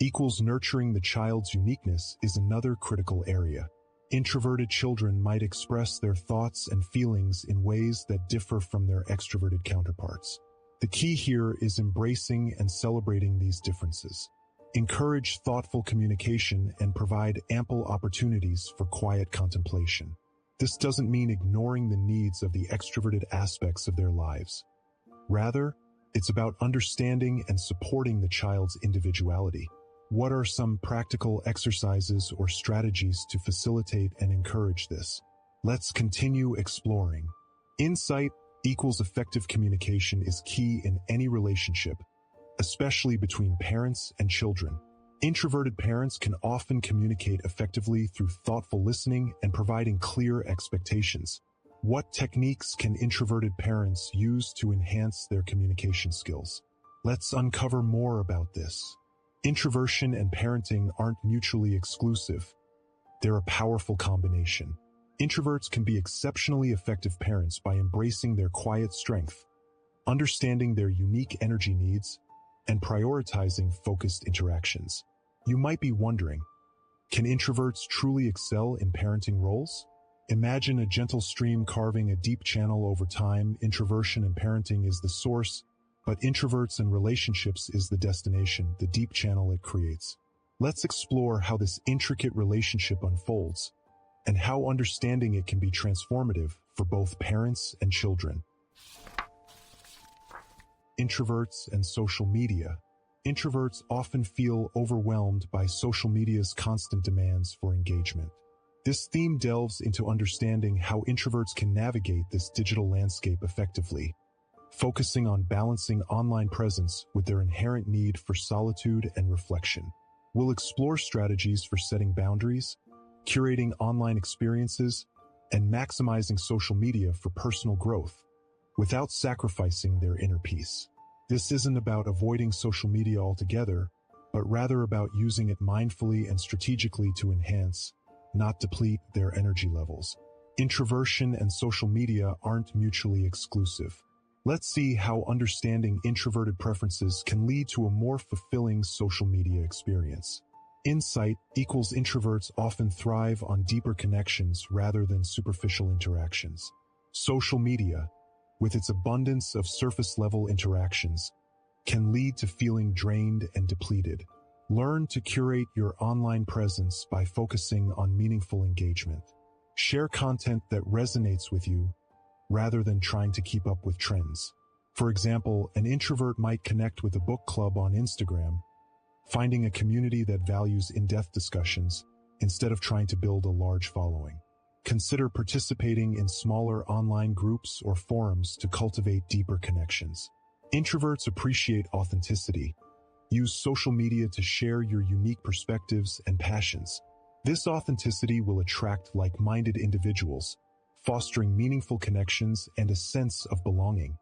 equals nurturing the child's uniqueness is another critical area. Introverted children might express their thoughts and feelings in ways that differ from their extroverted counterparts. The key here is embracing and celebrating these differences. Encourage thoughtful communication and provide ample opportunities for quiet contemplation. This doesn't mean ignoring the needs of the extroverted aspects of their lives. Rather, it's about understanding and supporting the child's individuality. What are some practical exercises or strategies to facilitate and encourage this? Let's continue exploring. Insight equals effective communication is key in any relationship, especially between parents and children. Introverted parents can often communicate effectively through thoughtful listening and providing clear expectations. What techniques can introverted parents use to enhance their communication skills? Let's uncover more about this. Introversion and parenting aren't mutually exclusive. They're a powerful combination. Introverts can be exceptionally effective parents by embracing their quiet strength, understanding their unique energy needs, and prioritizing focused interactions. You might be wondering, can introverts truly excel in parenting roles? Imagine a gentle stream carving a deep channel over time. Introversion and parenting is the source, but introverts and relationships is the destination, the deep channel it creates. Let's explore how this intricate relationship unfolds and how understanding it can be transformative for both parents and children. Introverts and social media. Introverts often feel overwhelmed by social media's constant demands for engagement. This theme delves into understanding how introverts can navigate this digital landscape effectively, focusing on balancing online presence with their inherent need for solitude and reflection. We'll explore strategies for setting boundaries, curating online experiences, and maximizing social media for personal growth, without sacrificing their inner peace. This isn't about avoiding social media altogether, but rather about using it mindfully and strategically to enhance, not deplete, their energy levels. Introversion and social media aren't mutually exclusive. Let's see how understanding introverted preferences can lead to a more fulfilling social media experience. Insight equals introverts often thrive on deeper connections rather than superficial interactions. Social media, with its abundance of surface-level interactions, can lead to feeling drained and depleted. Learn to curate your online presence by focusing on meaningful engagement. Share content that resonates with you, rather than trying to keep up with trends. For example, an introvert might connect with a book club on Instagram, finding a community that values in-depth discussions instead of trying to build a large following. Consider participating in smaller online groups or forums to cultivate deeper connections. Introverts appreciate authenticity. Use social media to share your unique perspectives and passions. This authenticity will attract like-minded individuals, fostering meaningful connections and a sense of belonging.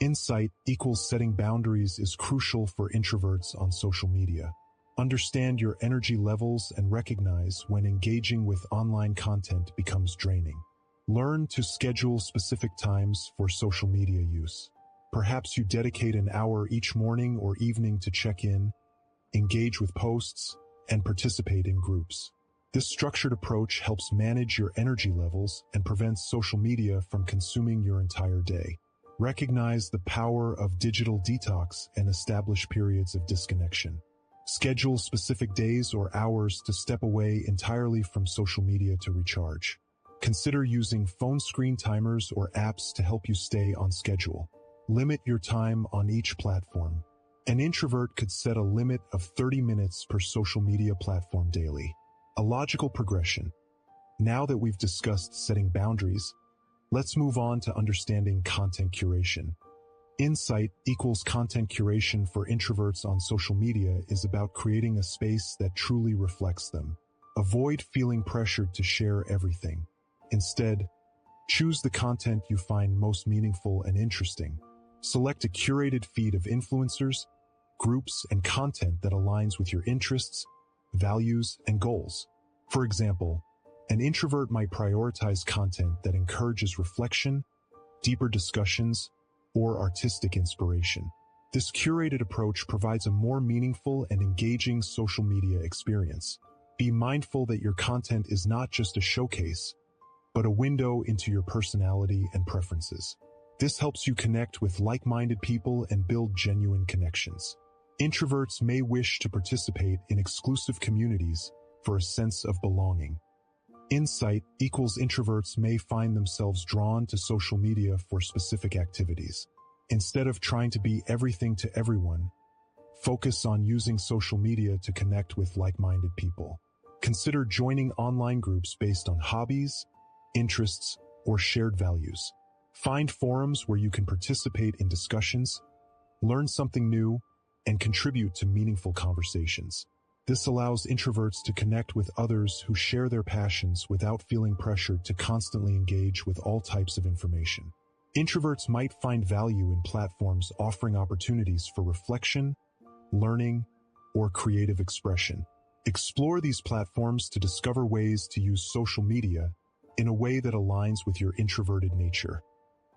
Insight equals setting boundaries is crucial for introverts on social media. Understand your energy levels and recognize when engaging with online content becomes draining. Learn to schedule specific times for social media use. Perhaps you dedicate an hour each morning or evening to check in, engage with posts, and participate in groups. This structured approach helps manage your energy levels and prevents social media from consuming your entire day. Recognize the power of digital detox and establish periods of disconnection. Schedule specific days or hours to step away entirely from social media to recharge. Consider using phone screen timers or apps to help you stay on schedule. Limit your time on each platform. An introvert could set a limit of 30 minutes per social media platform daily. A logical progression. Now that we've discussed setting boundaries, let's move on to understanding content curation. Insight equals content curation for introverts on social media is about creating a space that truly reflects them. Avoid feeling pressured to share everything. Instead, choose the content you find most meaningful and interesting. Select a curated feed of influencers, groups, and content that aligns with your interests, values, and goals. For example, an introvert might prioritize content that encourages reflection, deeper discussions, or artistic inspiration. This curated approach provides a more meaningful and engaging social media experience. Be mindful that your content is not just a showcase, but a window into your personality and preferences. This helps you connect with like-minded people and build genuine connections. Introverts may wish to participate in exclusive communities for a sense of belonging. Insight equals introverts may find themselves drawn to social media for specific activities. Instead of trying to be everything to everyone, focus on using social media to connect with like-minded people. Consider joining online groups based on hobbies, interests, or shared values. Find forums where you can participate in discussions, learn something new, and contribute to meaningful conversations. This allows introverts to connect with others who share their passions without feeling pressured to constantly engage with all types of information. Introverts might find value in platforms offering opportunities for reflection, learning, or creative expression. Explore these platforms to discover ways to use social media in a way that aligns with your introverted nature.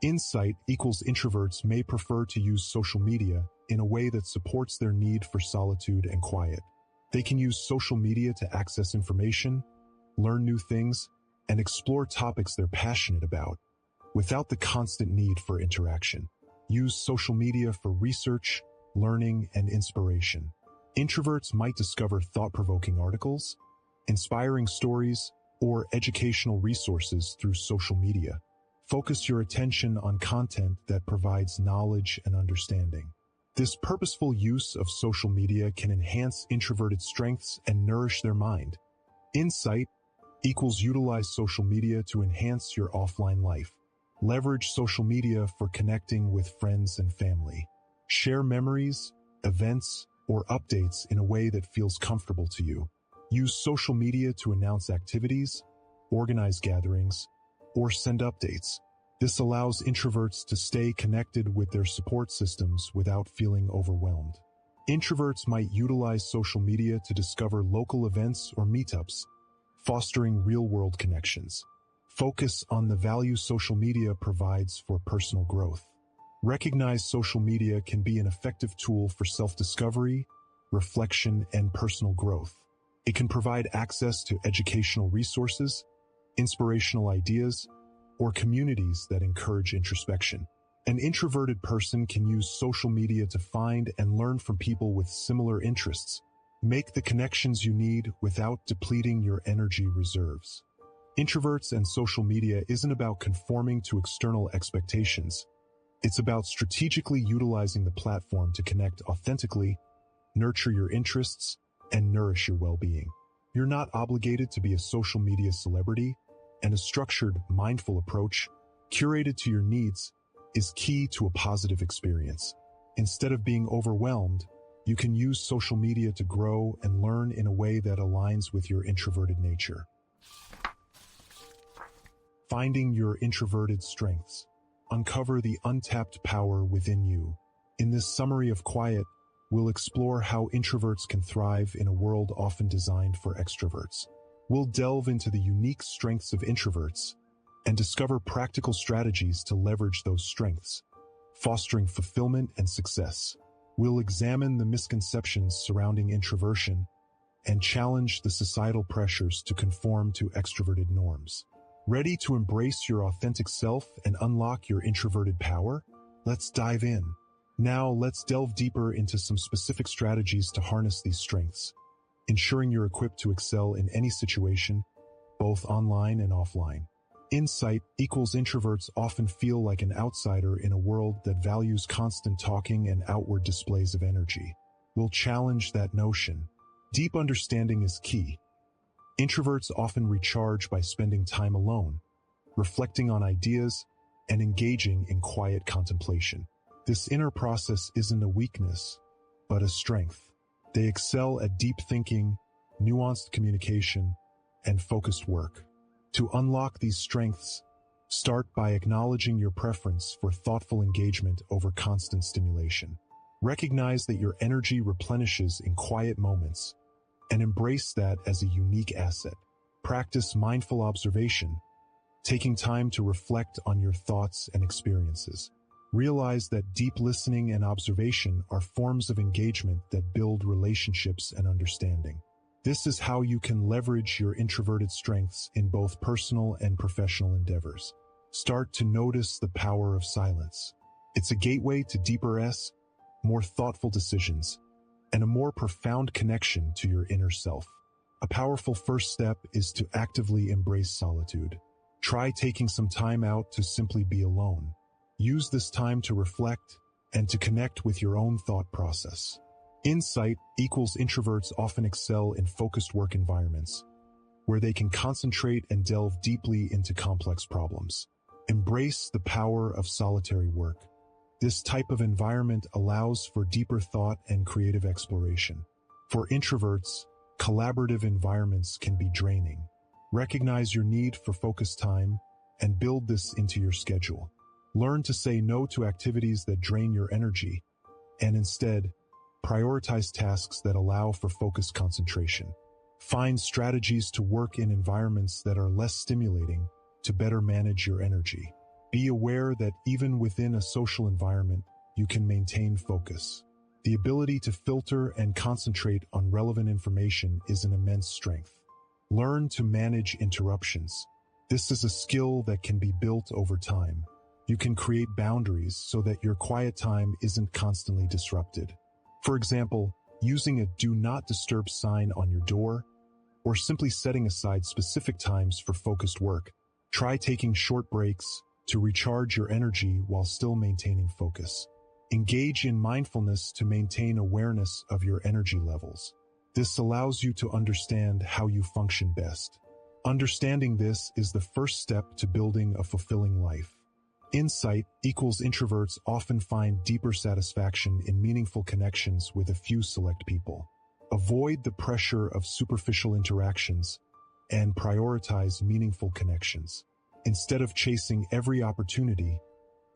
Insight equals introverts may prefer to use social media in a way that supports their need for solitude and quiet. They can use social media to access information, learn new things, and explore topics they're passionate about, without the constant need for interaction. Use social media for research, learning, and inspiration. Introverts might discover thought-provoking articles, inspiring stories, or educational resources through social media. Focus your attention on content that provides knowledge and understanding. This purposeful use of social media can enhance introverted strengths and nourish their mind. Insight equals utilize social media to enhance your offline life. Leverage social media for connecting with friends and family. Share memories, events, or updates in a way that feels comfortable to you. Use social media to announce activities, organize gatherings, or send updates. This allows introverts to stay connected with their support systems without feeling overwhelmed. Introverts might utilize social media to discover local events or meetups, fostering real-world connections. Focus on the value social media provides for personal growth. Recognize social media can be an effective tool for self-discovery, reflection, and personal growth. It can provide access to educational resources, inspirational ideas, or communities that encourage introspection. An introverted person can use social media to find and learn from people with similar interests. Make the connections you need without depleting your energy reserves. Introverts and social media isn't about conforming to external expectations. It's about strategically utilizing the platform to connect authentically, nurture your interests, and nourish your well-being. You're not obligated to be a social media celebrity, and a structured, mindful approach, curated to your needs, is key to a positive experience. Instead of being overwhelmed, you can use social media to grow and learn in a way that aligns with your introverted nature. Finding your introverted strengths. Uncover the untapped power within you. In this summary of quiet, we'll explore how introverts can thrive in a world often designed for extroverts. We'll delve into the unique strengths of introverts and discover practical strategies to leverage those strengths, fostering fulfillment and success. We'll examine the misconceptions surrounding introversion and challenge the societal pressures to conform to extroverted norms. Ready to embrace your authentic self and unlock your introverted power? Let's dive in. Now, let's delve deeper into some specific strategies to harness these strengths, ensuring you're equipped to excel in any situation, both online and offline. Insight equals introverts often feel like an outsider in a world that values constant talking and outward displays of energy. We'll challenge that notion. Deep understanding is key. Introverts often recharge by spending time alone, reflecting on ideas, and engaging in quiet contemplation. This inner process isn't a weakness, but a strength. They excel at deep thinking, nuanced communication, and focused work. To unlock these strengths, start by acknowledging your preference for thoughtful engagement over constant stimulation. Recognize that your energy replenishes in quiet moments, and embrace that as a unique asset. Practice mindful observation, taking time to reflect on your thoughts and experiences. Realize that deep listening and observation are forms of engagement that build relationships and understanding. This is how you can leverage your introverted strengths in both personal and professional endeavors. Start to notice the power of silence. It's a gateway to deeper, more thoughtful decisions, and a more profound connection to your inner self. A powerful first step is to actively embrace solitude. Try taking some time out to simply be alone. Use this time to reflect and to connect with your own thought process. Insight equals introverts often excel in focused work environments, where they can concentrate and delve deeply into complex problems. Embrace the power of solitary work. This type of environment allows for deeper thought and creative exploration. For introverts, collaborative environments can be draining. Recognize your need for focus time and build this into your schedule. Learn to say no to activities that drain your energy, and instead, prioritize tasks that allow for focused concentration. Find strategies to work in environments that are less stimulating to better manage your energy. Be aware that even within a social environment, you can maintain focus. The ability to filter and concentrate on relevant information is an immense strength. Learn to manage interruptions. This is a skill that can be built over time. You can create boundaries so that your quiet time isn't constantly disrupted. For example, using a do not disturb sign on your door, or simply setting aside specific times for focused work. Try taking short breaks to recharge your energy while still maintaining focus. Engage in mindfulness to maintain awareness of your energy levels. This allows you to understand how you function best. Understanding this is the first step to building a fulfilling life. Insight equals introverts often find deeper satisfaction in meaningful connections with a few select people. Avoid the pressure of superficial interactions and prioritize meaningful connections. Instead of chasing every opportunity,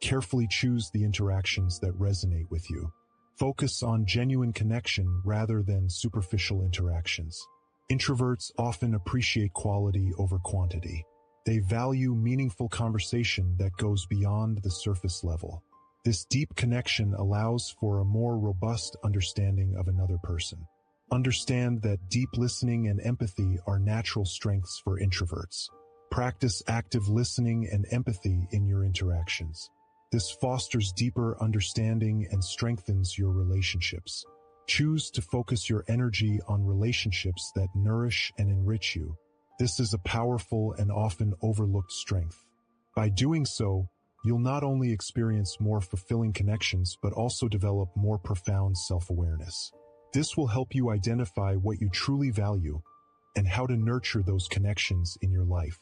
carefully choose the interactions that resonate with you. Focus on genuine connection rather than superficial interactions. Introverts often appreciate quality over quantity. They value meaningful conversation that goes beyond the surface level. This deep connection allows for a more robust understanding of another person. Understand that deep listening and empathy are natural strengths for introverts. Practice active listening and empathy in your interactions. This fosters deeper understanding and strengthens your relationships. Choose to focus your energy on relationships that nourish and enrich you. This is a powerful and often overlooked strength. By doing so, you'll not only experience more fulfilling connections, but also develop more profound self-awareness. This will help you identify what you truly value and how to nurture those connections in your life.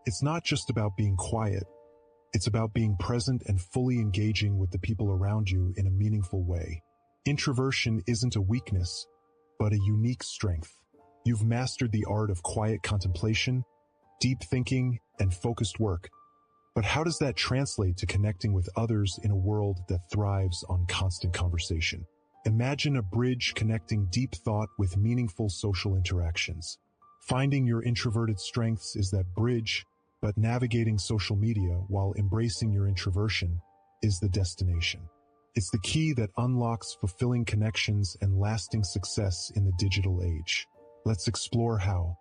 It's not just about being quiet. It's about being present and fully engaging with the people around you in a meaningful way. Introversion isn't a weakness, but a unique strength. You've mastered the art of quiet contemplation, deep thinking, and focused work. But how does that translate to connecting with others in a world that thrives on constant conversation? Imagine a bridge connecting deep thought with meaningful social interactions. Finding your introverted strengths is that bridge, but navigating social media while embracing your introversion is the destination. It's the key that unlocks fulfilling connections and lasting success in the digital age. Let's explore how.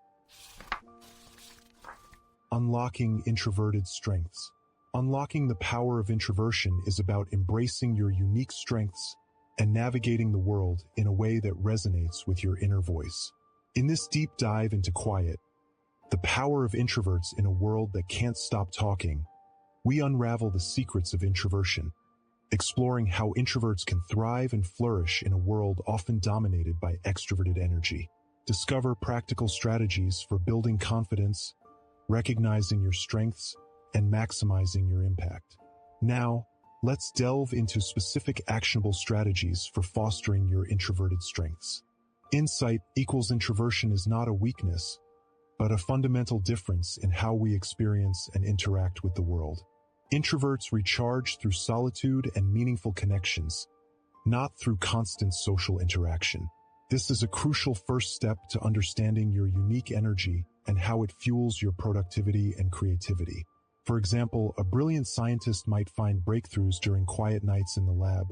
Unlocking introverted strengths. Unlocking the power of introversion is about embracing your unique strengths and navigating the world in a way that resonates with your inner voice. In this deep dive into quiet, the power of introverts in a world that can't stop talking, we unravel the secrets of introversion, exploring how introverts can thrive and flourish in a world often dominated by extroverted energy. Discover practical strategies for building confidence, recognizing your strengths, and maximizing your impact. Now, let's delve into specific actionable strategies for fostering your introverted strengths. Insight equals introversion is not a weakness, but a fundamental difference in how we experience and interact with the world. Introverts recharge through solitude and meaningful connections, not through constant social interaction. This is a crucial first step to understanding your unique energy and how it fuels your productivity and creativity. For example, a brilliant scientist might find breakthroughs during quiet nights in the lab,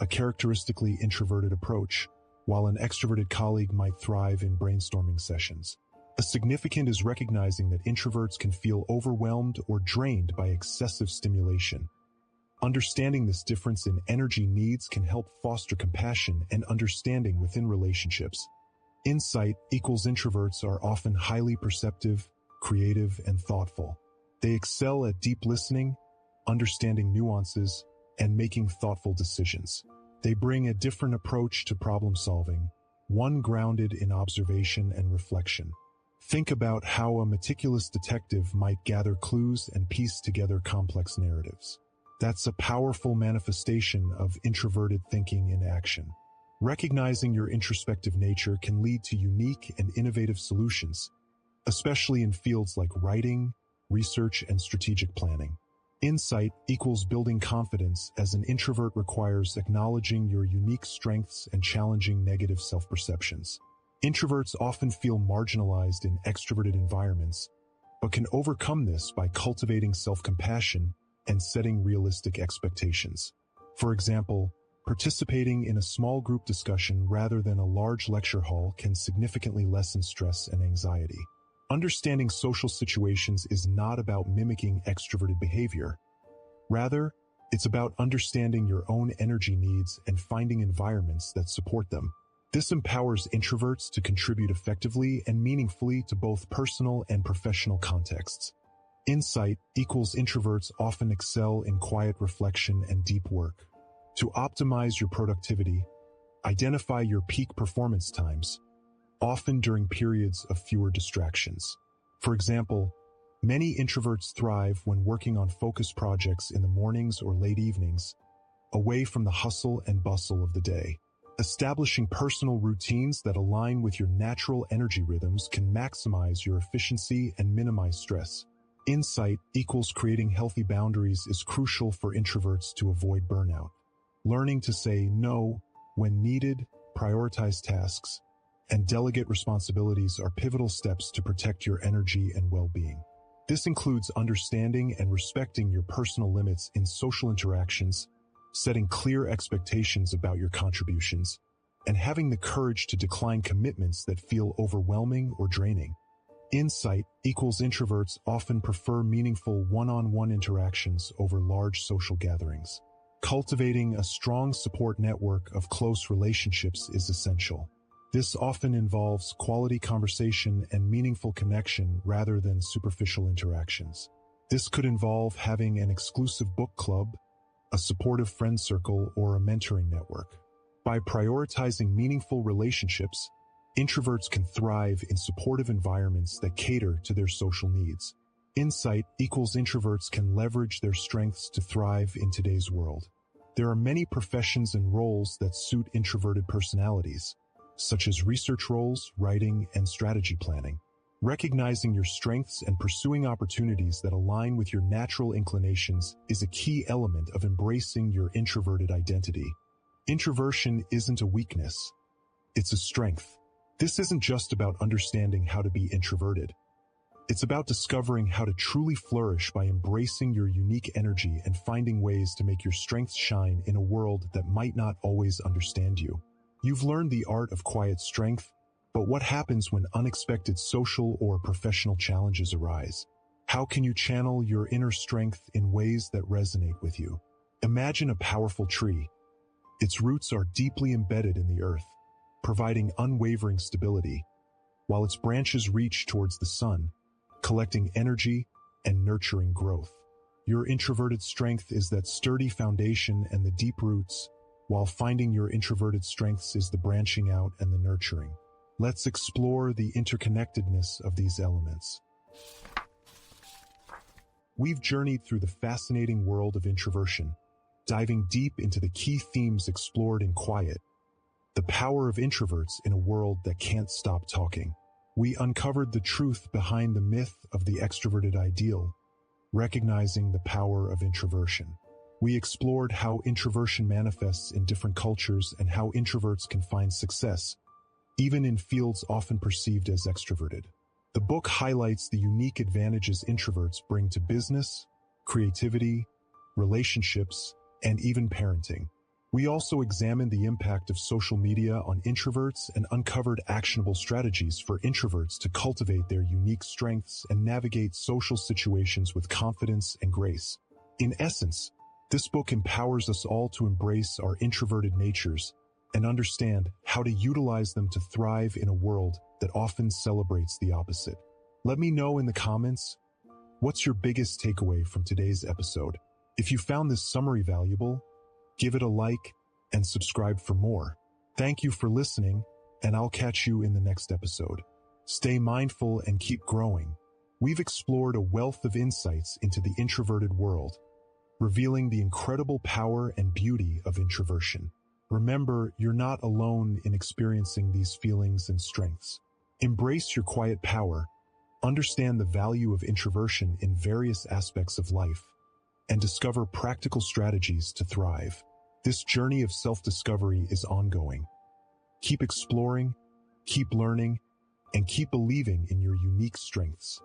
a characteristically introverted approach, while an extroverted colleague might thrive in brainstorming sessions. A significant is recognizing that introverts can feel overwhelmed or drained by excessive stimulation. Understanding this difference in energy needs can help foster compassion and understanding within relationships. Insight equals introverts are often highly perceptive, creative, and thoughtful. They excel at deep listening, understanding nuances, and making thoughtful decisions. They bring a different approach to problem solving, one grounded in observation and reflection. Think about how a meticulous detective might gather clues and piece together complex narratives. That's a powerful manifestation of introverted thinking in action. Recognizing your introspective nature can lead to unique and innovative solutions, especially in fields like writing, research, and strategic planning. Insight equals building confidence. As an introvert requires acknowledging your unique strengths and challenging negative self-perceptions. Introverts often feel marginalized in extroverted environments, but can overcome this by cultivating self-compassion and setting realistic expectations. For example, participating in a small group discussion rather than a large lecture hall can significantly lessen stress and anxiety. Understanding social situations is not about mimicking extroverted behavior. Rather, it's about understanding your own energy needs and finding environments that support them. This empowers introverts to contribute effectively and meaningfully to both personal and professional contexts. Insight equals introverts often excel in quiet reflection and deep work. To optimize your productivity, identify your peak performance times, often during periods of fewer distractions. For example, many introverts thrive when working on focused projects in the mornings or late evenings, away from the hustle and bustle of the day. Establishing personal routines that align with your natural energy rhythms can maximize your efficiency and minimize stress. Insight equals creating healthy boundaries is crucial for introverts to avoid burnout. Learning to say no when needed, prioritize tasks, and delegate responsibilities are pivotal steps to protect your energy and well-being. This includes understanding and respecting your personal limits in social interactions, setting clear expectations about your contributions, and having the courage to decline commitments that feel overwhelming or draining. Insight equals introverts often prefer meaningful one-on-one interactions over large social gatherings. Cultivating a strong support network of close relationships is essential. This often involves quality conversation and meaningful connection rather than superficial interactions. This could involve having an exclusive book club, a supportive friend circle, or a mentoring network. By prioritizing meaningful relationships, introverts can thrive in supportive environments that cater to their social needs. Insight equals introverts can leverage their strengths to thrive in today's world. There are many professions and roles that suit introverted personalities, such as research roles, writing, and strategy planning. Recognizing your strengths and pursuing opportunities that align with your natural inclinations is a key element of embracing your introverted identity. Introversion isn't a weakness, it's a strength. This isn't just about understanding how to be introverted. It's about discovering how to truly flourish by embracing your unique energy and finding ways to make your strengths shine in a world that might not always understand you. You've learned the art of quiet strength, but what happens when unexpected social or professional challenges arise? How can you channel your inner strength in ways that resonate with you? Imagine a powerful tree. Its roots are deeply embedded in the earth, providing unwavering stability, while its branches reach towards the sun, collecting energy and nurturing growth. Your introverted strength is that sturdy foundation and the deep roots, while finding your introverted strengths is the branching out and the nurturing. Let's explore the interconnectedness of these elements. We've journeyed through the fascinating world of introversion, diving deep into the key themes explored in Quiet, the power of introverts in a world that can't stop talking. We uncovered the truth behind the myth of the extroverted ideal, recognizing the power of introversion. We explored how introversion manifests in different cultures and how introverts can find success, even in fields often perceived as extroverted. The book highlights the unique advantages introverts bring to business, creativity, relationships, and even parenting. We also examined the impact of social media on introverts and uncovered actionable strategies for introverts to cultivate their unique strengths and navigate social situations with confidence and grace. In essence, this book empowers us all to embrace our introverted natures and understand how to utilize them to thrive in a world that often celebrates the opposite. Let me know in the comments, what's your biggest takeaway from today's episode? If you found this summary valuable, give it a like and subscribe for more. Thank you for listening, and I'll catch you in the next episode. Stay mindful and keep growing. We've explored a wealth of insights into the introverted world, revealing the incredible power and beauty of introversion. Remember, you're not alone in experiencing these feelings and strengths. Embrace your quiet power, understand the value of introversion in various aspects of life, and discover practical strategies to thrive. This journey of self-discovery is ongoing. Keep exploring, keep learning, and keep believing in your unique strengths.